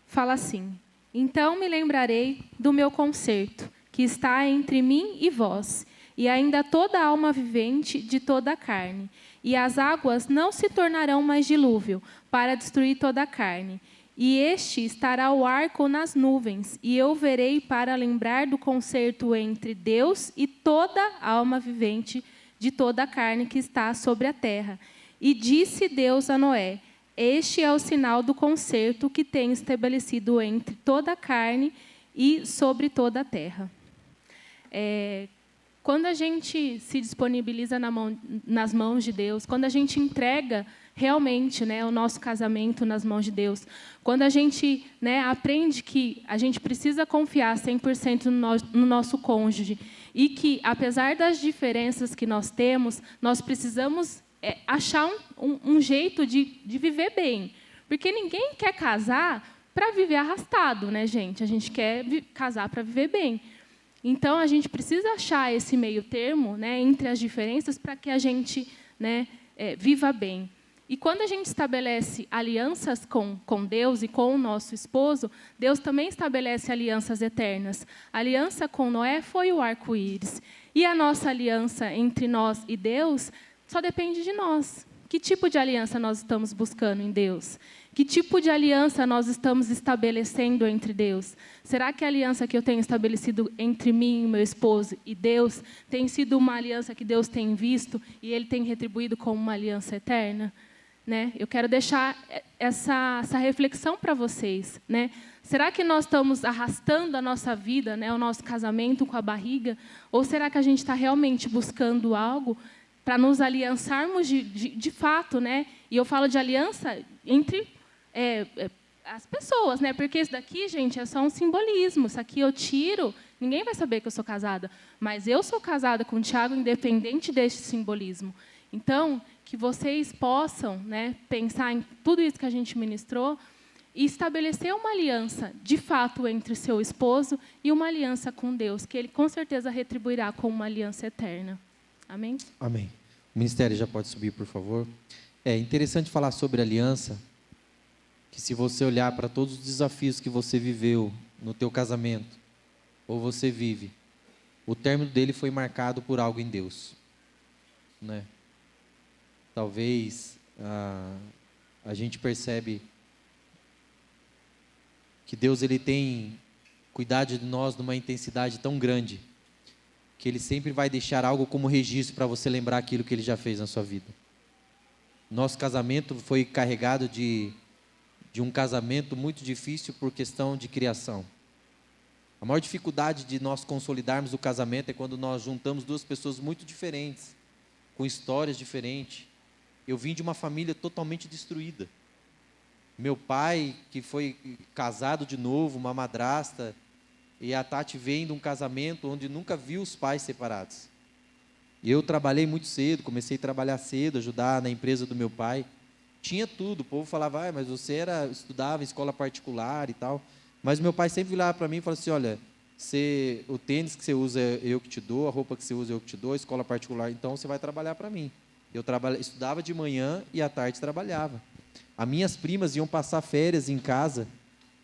Fala assim: então me lembrarei do meu concerto, que está entre mim e vós, e ainda toda alma vivente de toda a carne. E as águas não se tornarão mais dilúvio, para destruir toda a carne. E este estará o arco nas nuvens, e eu verei para lembrar do concerto entre Deus e toda alma vivente de toda a carne que está sobre a terra. E disse Deus a Noé: este é o sinal do concerto que tenho estabelecido entre toda a carne e sobre toda a terra. Quando a gente se disponibiliza nas mãos de Deus, quando a gente entrega realmente, né, o nosso casamento nas mãos de Deus, quando a gente, né, aprende que a gente precisa confiar 100% no nosso cônjuge e que, apesar das diferenças que nós temos, nós precisamos achar um jeito de viver bem. Porque ninguém quer casar para viver arrastado, né, gente? A gente quer casar para viver bem. Então, a gente precisa achar esse meio termo, né, entre as diferenças para que a gente, né, viva bem. E quando a gente estabelece alianças com Deus e com o nosso esposo, Deus também estabelece alianças eternas. A aliança com Noé foi o arco-íris. E a nossa aliança entre nós e Deus só depende de nós. Que tipo de aliança nós estamos buscando em Deus? Que tipo de aliança nós estamos estabelecendo entre Deus? Será que a aliança que eu tenho estabelecido entre mim e meu esposo e Deus tem sido uma aliança que Deus tem visto e Ele tem retribuído como uma aliança eterna? Né? Eu quero deixar essa reflexão para vocês. Né? Será que nós estamos arrastando a nossa vida, né, o nosso casamento com a barriga? Ou será que a gente está realmente buscando algo para nos aliançarmos de fato? Né? E eu falo de aliança entre as pessoas, né? Porque isso daqui, gente, é só um simbolismo. Isso aqui eu tiro, ninguém vai saber que eu sou casada. Mas eu sou casada com o Tiago, independente deste simbolismo. Então, que vocês possam, né, pensar em tudo isso que a gente ministrou e estabelecer uma aliança, de fato, entre seu esposo e uma aliança com Deus, que Ele, com certeza, retribuirá com uma aliança eterna. Amém? Amém. O ministério já pode subir, por favor. É interessante falar sobre aliança, que se você olhar para todos os desafios que você viveu no teu casamento, ou você vive, o término dele foi marcado por algo em Deus. Né? Talvez a gente percebe que Deus ele tem cuidado de nós numa intensidade tão grande que Ele sempre vai deixar algo como registro para você lembrar aquilo que Ele já fez na sua vida. Nosso casamento foi carregado de um casamento muito difícil por questão de criação. A maior dificuldade de nós consolidarmos o casamento é quando nós juntamos duas pessoas muito diferentes, com histórias diferentes. Eu vim de uma família totalmente destruída. Meu pai, que foi casado de novo, uma madrasta, e a Tati vem de um casamento onde nunca viu os pais separados. Eu trabalhei muito cedo, comecei a trabalhar cedo, ajudar na empresa do meu pai. Tinha tudo, o povo falava, mas você estudava em escola particular e tal. Mas meu pai sempre olhava para mim e falava assim, olha, o tênis que você usa eu que te dou, a roupa que você usa eu que te dou, a escola particular, então você vai trabalhar para mim. Eu estudava de manhã e à tarde trabalhava. As minhas primas iam passar férias em casa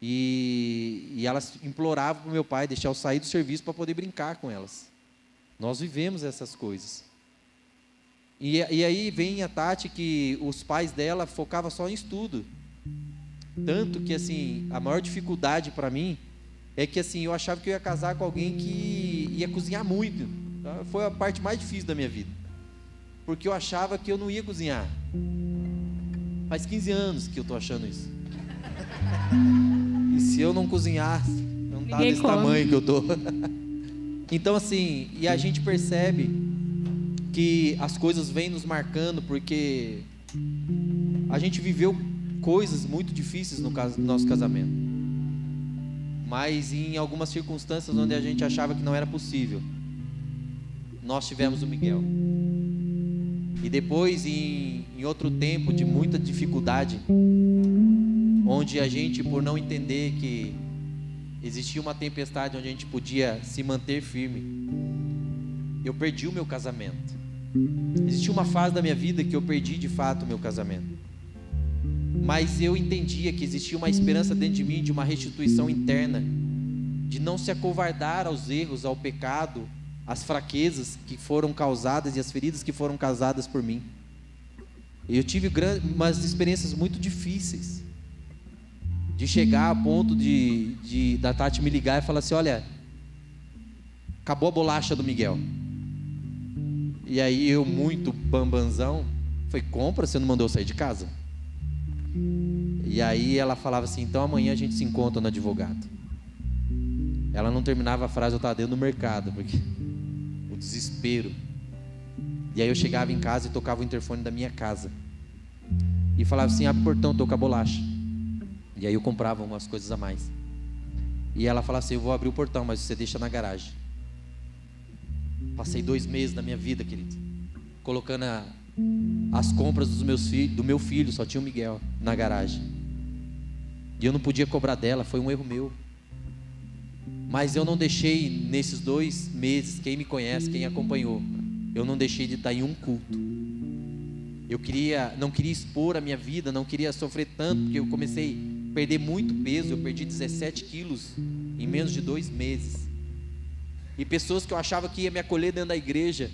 e elas imploravam para o meu pai deixar eu sair do serviço para poder brincar com elas. Nós vivemos essas coisas. E aí vem a Tati, que os pais dela focavam só em estudo. Tanto que, assim, a maior dificuldade para mim é que, assim, eu achava que eu ia casar com alguém que ia cozinhar muito. Foi a parte mais difícil da minha vida. Porque eu achava que eu não ia cozinhar. Faz 15 anos que eu estou achando isso. E se eu não cozinhasse, eu não estava nesse tamanho que eu estou. Então, assim, e a gente percebe que as coisas vêm nos marcando porque a gente viveu coisas muito difíceis no nosso casamento. Mas em algumas circunstâncias onde a gente achava que não era possível, nós tivemos o Miguel. E depois, em outro tempo de muita dificuldade, onde a gente, por não entender que existia uma tempestade onde a gente podia se manter firme, eu perdi o meu casamento. Existia uma fase da minha vida que eu perdi de fato o meu casamento. Mas eu entendia que existia uma esperança dentro de mim, de uma restituição interna, de não se acovardar aos erros, ao pecado, às fraquezas que foram causadas e as feridas que foram causadas por mim. Eu tive umas experiências muito difíceis, de chegar a ponto da Tati me ligar e falar assim: olha, acabou a bolacha do Miguel. E aí eu, muito bambanzão, falei: compra, você não mandou eu sair de casa? E aí ela falava assim: então amanhã a gente se encontra no advogado. Ela não terminava a frase, eu estava dentro do mercado, porque o desespero. E aí eu chegava em casa e tocava o interfone da minha casa e falava assim: abre o portão, estou com a bolacha. E aí eu comprava umas coisas a mais. E ela falava assim: eu vou abrir o portão, mas você deixa na garagem. Passei 2 meses da minha vida, querido, colocando as compras do meu filho, só tinha o Miguel na garagem. E eu não podia cobrar dela, foi um erro meu. Mas eu não deixei nesses 2 meses, quem me conhece, quem acompanhou, eu não deixei de estar em um culto. Eu não queria expor a minha vida, não queria sofrer tanto, porque eu comecei a perder muito peso. Eu perdi 17 quilos em menos de 2 meses. E pessoas que eu achava que ia me acolher dentro da igreja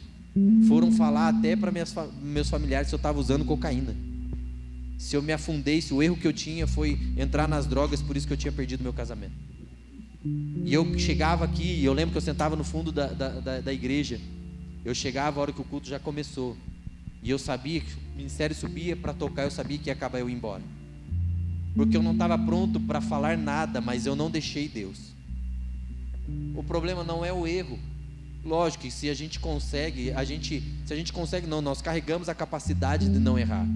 foram falar até para meus familiares se eu estava usando cocaína, se eu me afundei, se o erro que eu tinha foi entrar nas drogas, por isso que eu tinha perdido meu casamento. E eu chegava aqui, eu lembro que eu sentava no fundo da igreja. Eu chegava a hora que o culto já começou, e eu sabia que o ministério subia para tocar, eu sabia que ia acabar eu ir embora, porque eu não estava pronto para falar nada, mas eu não deixei Deus. O problema não é o erro. Lógico que se a gente consegue, não, nós carregamos a capacidade de não errar.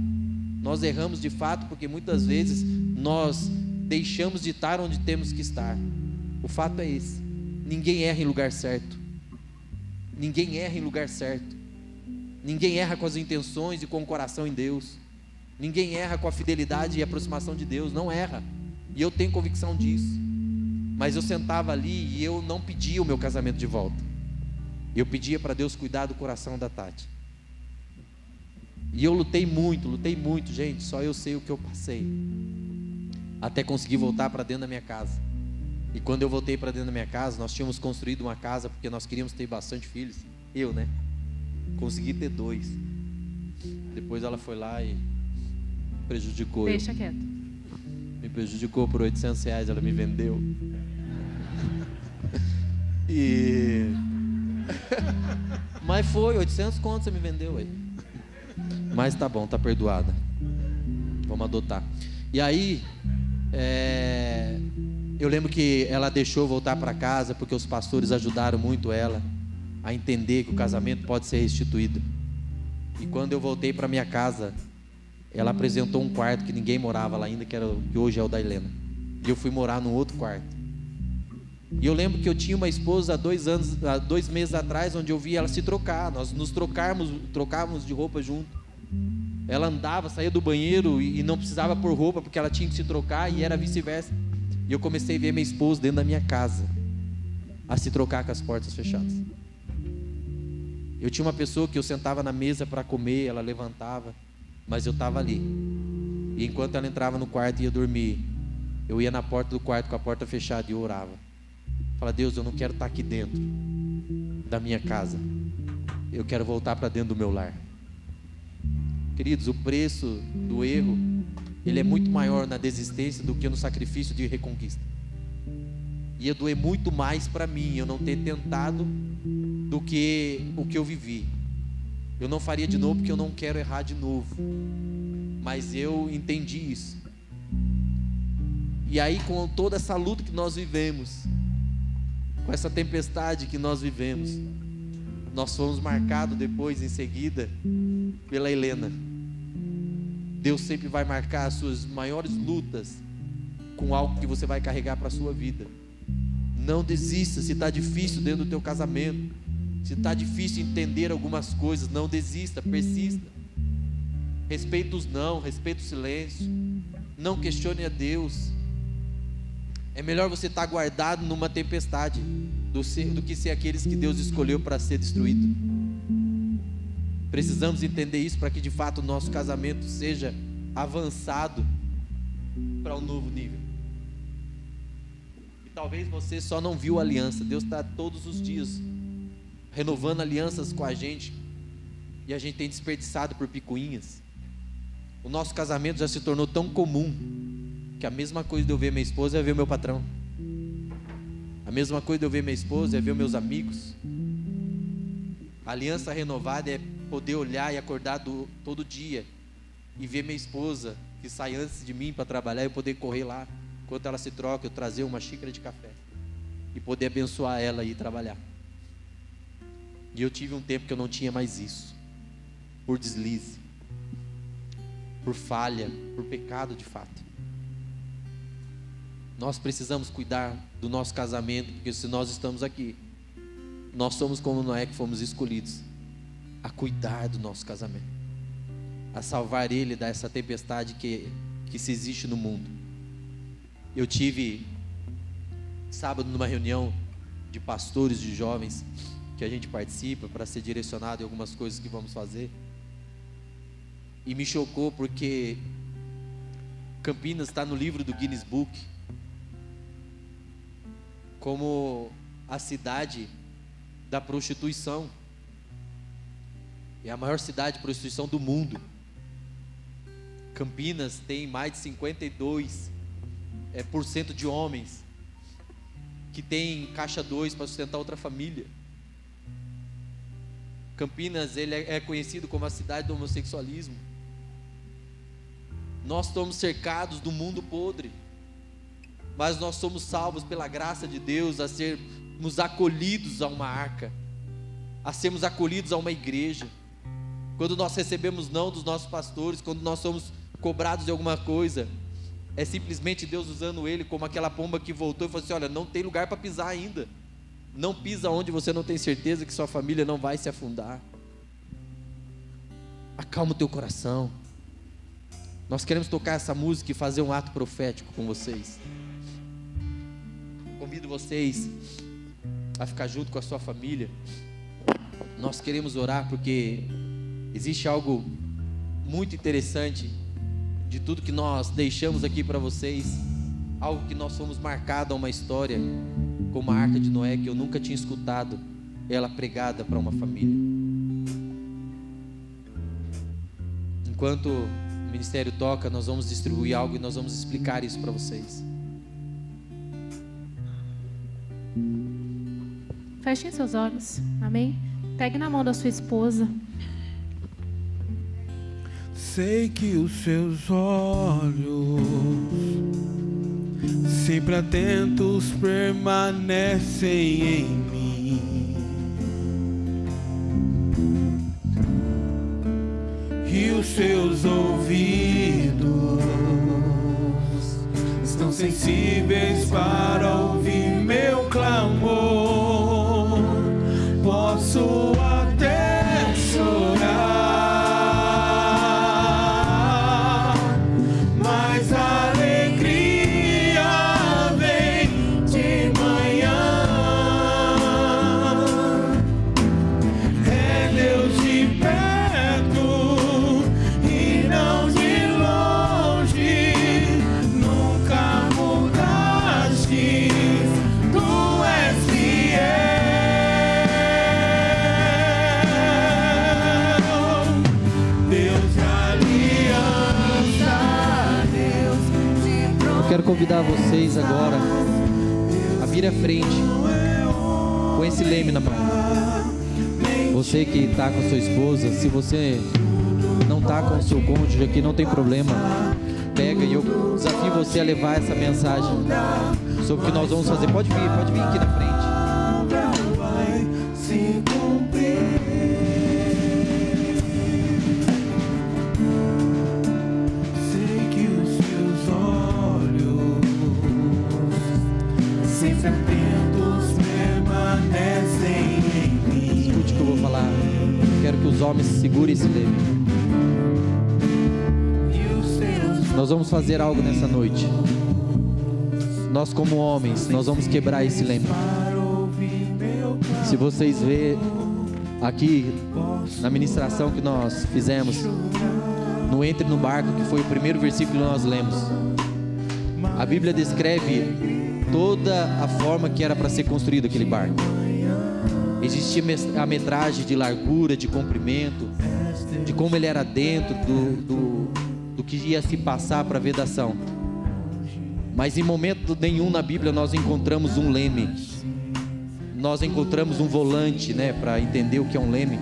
Nós erramos de fato, porque muitas vezes nós deixamos de estar onde temos que estar. O fato é esse: ninguém erra em lugar certo. Ninguém erra em lugar certo. Ninguém erra com as intenções e com o coração em Deus. Ninguém erra com a fidelidade e a aproximação de Deus. Não erra. E eu tenho convicção disso. Mas eu sentava ali e eu não pedia o meu casamento de volta. Eu pedia para Deus cuidar do coração da Tati. E eu lutei muito, gente. Só eu sei o que eu passei, até conseguir voltar para dentro da minha casa. E quando eu voltei para dentro da minha casa, nós tínhamos construído uma casa, porque nós queríamos ter bastante filhos. Eu, né? Consegui ter 2. Depois ela foi lá e prejudicou. Deixa quieto. Me prejudicou por R$800, ela me vendeu. Mas foi 800 contos, você me vendeu aí. Mas tá bom, tá perdoada. Vamos adotar. E aí, eu lembro que ela deixou voltar para casa, porque os pastores ajudaram muito ela a entender que o casamento pode ser restituído. E quando eu voltei para minha casa, ela apresentou um quarto que ninguém morava lá ainda, que hoje é o da Helena. E eu fui morar num outro quarto. E eu lembro que eu tinha uma esposa há 2 meses atrás, onde eu vi ela se trocar. Nós nos trocávamos de roupa junto. Ela andava, saía do banheiro e não precisava pôr roupa, porque ela tinha que se trocar, e era vice-versa. E eu comecei a ver minha esposa dentro da minha casa a se trocar com as portas fechadas. Eu tinha uma pessoa que eu sentava na mesa para comer, ela levantava, mas eu estava ali. E enquanto ela entrava no quarto e ia dormir, eu ia na porta do quarto com a porta fechada e eu orava. Fala: Deus, eu não quero estar aqui dentro da minha casa, eu quero voltar para dentro do meu lar. Queridos, o preço do erro, ele é muito maior na desistência do que no sacrifício de reconquista. Ia doer muito mais para mim eu não ter tentado do que o que eu vivi. Eu não faria de novo porque eu não quero errar de novo. Mas eu entendi isso. E aí, com toda essa luta que nós vivemos, com essa tempestade que nós vivemos, nós fomos marcados depois, em seguida, pela Helena. Deus sempre vai marcar as suas maiores lutas com algo que você vai carregar para a sua vida. Não desista. Se está difícil dentro do teu casamento, se está difícil entender algumas coisas, não desista, persista. Respeita os não, respeita o silêncio. Não questione a Deus. É melhor você estar guardado numa tempestade do que ser aqueles que Deus escolheu para ser destruído. Precisamos entender isso para que de fato o nosso casamento seja avançado para um novo nível. E talvez você só não viu a aliança. Deus está todos os dias renovando alianças com a gente, e a gente tem desperdiçado por picuinhas. O nosso casamento já se tornou tão comum que a mesma coisa de eu ver minha esposa é ver meu patrão. A mesma coisa de eu ver minha esposa é ver meus amigos. A aliança renovada é poder olhar e acordar todo dia e ver minha esposa que sai antes de mim para trabalhar, e eu poder correr lá enquanto ela se troca, eu trazer uma xícara de café e poder abençoar ela e ir trabalhar. E eu tive um tempo que eu não tinha mais isso, por deslize, por falha, por pecado de fato. Nós precisamos cuidar do nosso casamento, porque se nós estamos aqui, nós somos como Noé, que fomos escolhidos a cuidar do nosso casamento, a salvar ele dessa tempestade que se existe no mundo. Eu tive sábado numa reunião de pastores, de jovens, que a gente participa para ser direcionado em algumas coisas que vamos fazer, e me chocou porque Campinas está no livro do Guinness Book como a cidade da prostituição. É a maior cidade de prostituição do mundo. Campinas tem mais de 52% de homens que tem caixa 2 para sustentar outra família. Campinas, ele é conhecido como a cidade do homossexualismo. Nós estamos cercados do mundo podre, mas nós somos salvos pela graça de Deus a sermos acolhidos a uma arca, a sermos acolhidos a uma igreja. Quando nós recebemos não dos nossos pastores, quando nós somos cobrados de alguma coisa, é simplesmente Deus usando ele como aquela pomba que voltou e falou assim: olha, não tem lugar para pisar ainda, não pisa onde você não tem certeza que sua família não vai se afundar. Acalma o teu coração. Nós queremos tocar essa música e fazer um ato profético com vocês. Convido vocês a ficar junto com a sua família. Nós queremos orar porque existe algo muito interessante de tudo que nós deixamos aqui para vocês, algo que nós fomos marcados a uma história, como a Arca de Noé, que eu nunca tinha escutado ela pregada para uma família. Enquanto o ministério toca, nós vamos distribuir algo e nós vamos explicar isso para vocês. Fechem seus olhos, amém? Pegue na mão da sua esposa. Sei que os seus olhos, sempre atentos, permanecem em mim, e os seus ouvidos estão sensíveis para ouvir meu clamor. Posso até chorar, quero convidar vocês agora a vir à frente com esse leme na mão. Você que está com a sua esposa, se você não está com o seu cônjuge aqui, não tem problema, pega, e eu desafio você a levar essa mensagem sobre o que nós vamos fazer. Pode vir aqui na frente. Sempre atentos, permanecem em mim. Escute o que eu vou falar. Quero que os homens segurem esse leme. Nós vamos fazer algo nessa noite. Nós como homens, nós vamos quebrar esse leme. Se vocês verem aqui na ministração que nós fizemos, no Entre no Barco, que foi o primeiro versículo que nós lemos, a Bíblia descreve toda a forma que era para ser construído aquele barco. Existia a metragem de largura, de comprimento, de como ele era dentro do que ia se passar para a vedação. Mas em momento nenhum na Bíblia nós encontramos um leme. Nós encontramos um volante, para entender o que é um leme.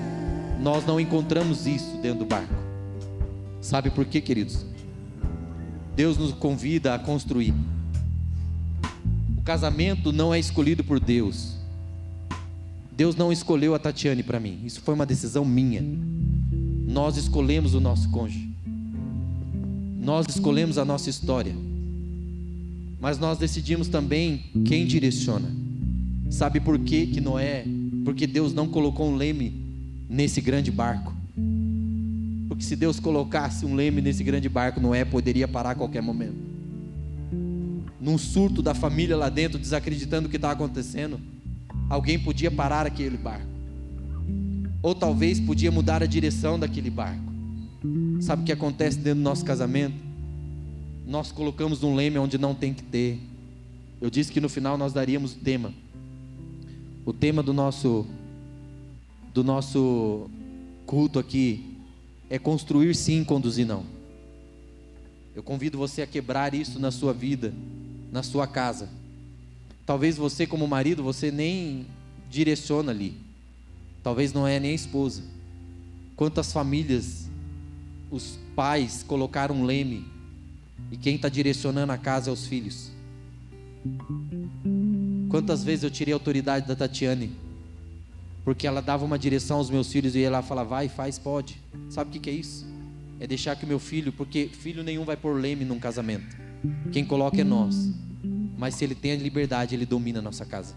Nós não encontramos isso dentro do barco. Sabe por quê, queridos? Deus nos convida a construir. O casamento não é escolhido por Deus. Deus não escolheu a Tatiane para mim. Isso foi uma decisão minha. Nós escolhemos o nosso cônjuge. Nós escolhemos a nossa história. Mas nós decidimos também quem direciona. Sabe por quê que Noé? Porque Deus não colocou um leme nesse grande barco. Porque se Deus colocasse um leme nesse grande barco, Noé poderia parar a qualquer momento. Num surto da família lá dentro, desacreditando o que estava acontecendo, alguém podia parar aquele barco. Ou talvez podia mudar a direção daquele barco. Sabe o que acontece dentro do nosso casamento? Nós colocamos um leme onde não tem que ter. Eu disse que no final nós daríamos o tema. O tema do nosso culto aqui é construir sim, conduzir não. Eu convido você a quebrar isso na sua vida, na sua casa. Talvez você como marido, você nem direciona ali. Talvez não é nem a esposa. Quantas famílias os pais colocaram um leme e quem está direcionando a casa é os filhos. Quantas vezes eu tirei a autoridade da Tatiane porque ela dava uma direção aos meus filhos e ela falava, vai, faz, pode. Sabe o que é isso? É deixar que o meu filho, porque filho nenhum vai pôr leme num casamento. Quem coloca é nós. Mas se ele tem a liberdade, ele domina a nossa casa.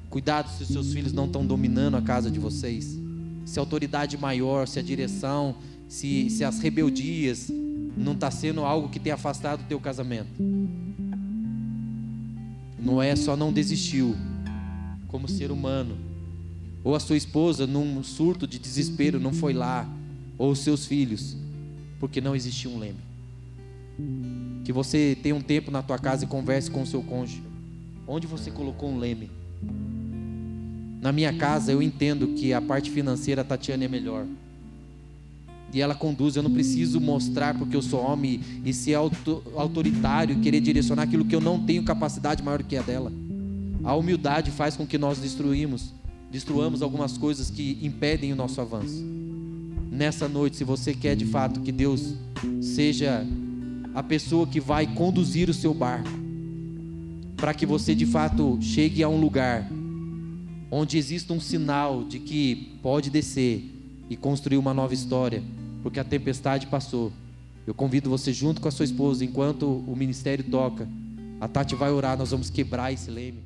Cuidado se os seus filhos não estão dominando a casa de vocês. Se a autoridade maior, se a direção, se as rebeldias não está sendo algo que tem afastado o teu casamento. Noé só não desistiu como ser humano. Ou a sua esposa num surto de desespero não foi lá. Ou os seus filhos, porque não existia um leme. Que você tenha um tempo na tua casa e converse com o seu cônjuge. Onde você colocou um leme? Na minha casa eu entendo que a parte financeira a Tatiane é melhor. E ela conduz, eu não preciso mostrar porque eu sou homem e ser autoritário e querer direcionar aquilo que eu não tenho capacidade maior do que a dela. A humildade faz com que nós destruamos algumas coisas que impedem o nosso avanço. Nessa noite, se você quer de fato que Deus seja a pessoa que vai conduzir o seu barco, para que você de fato chegue a um lugar onde exista um sinal de que pode descer e construir uma nova história, porque a tempestade passou. Eu convido você junto com a sua esposa, enquanto o ministério toca, a Tati vai orar, nós vamos quebrar esse leme.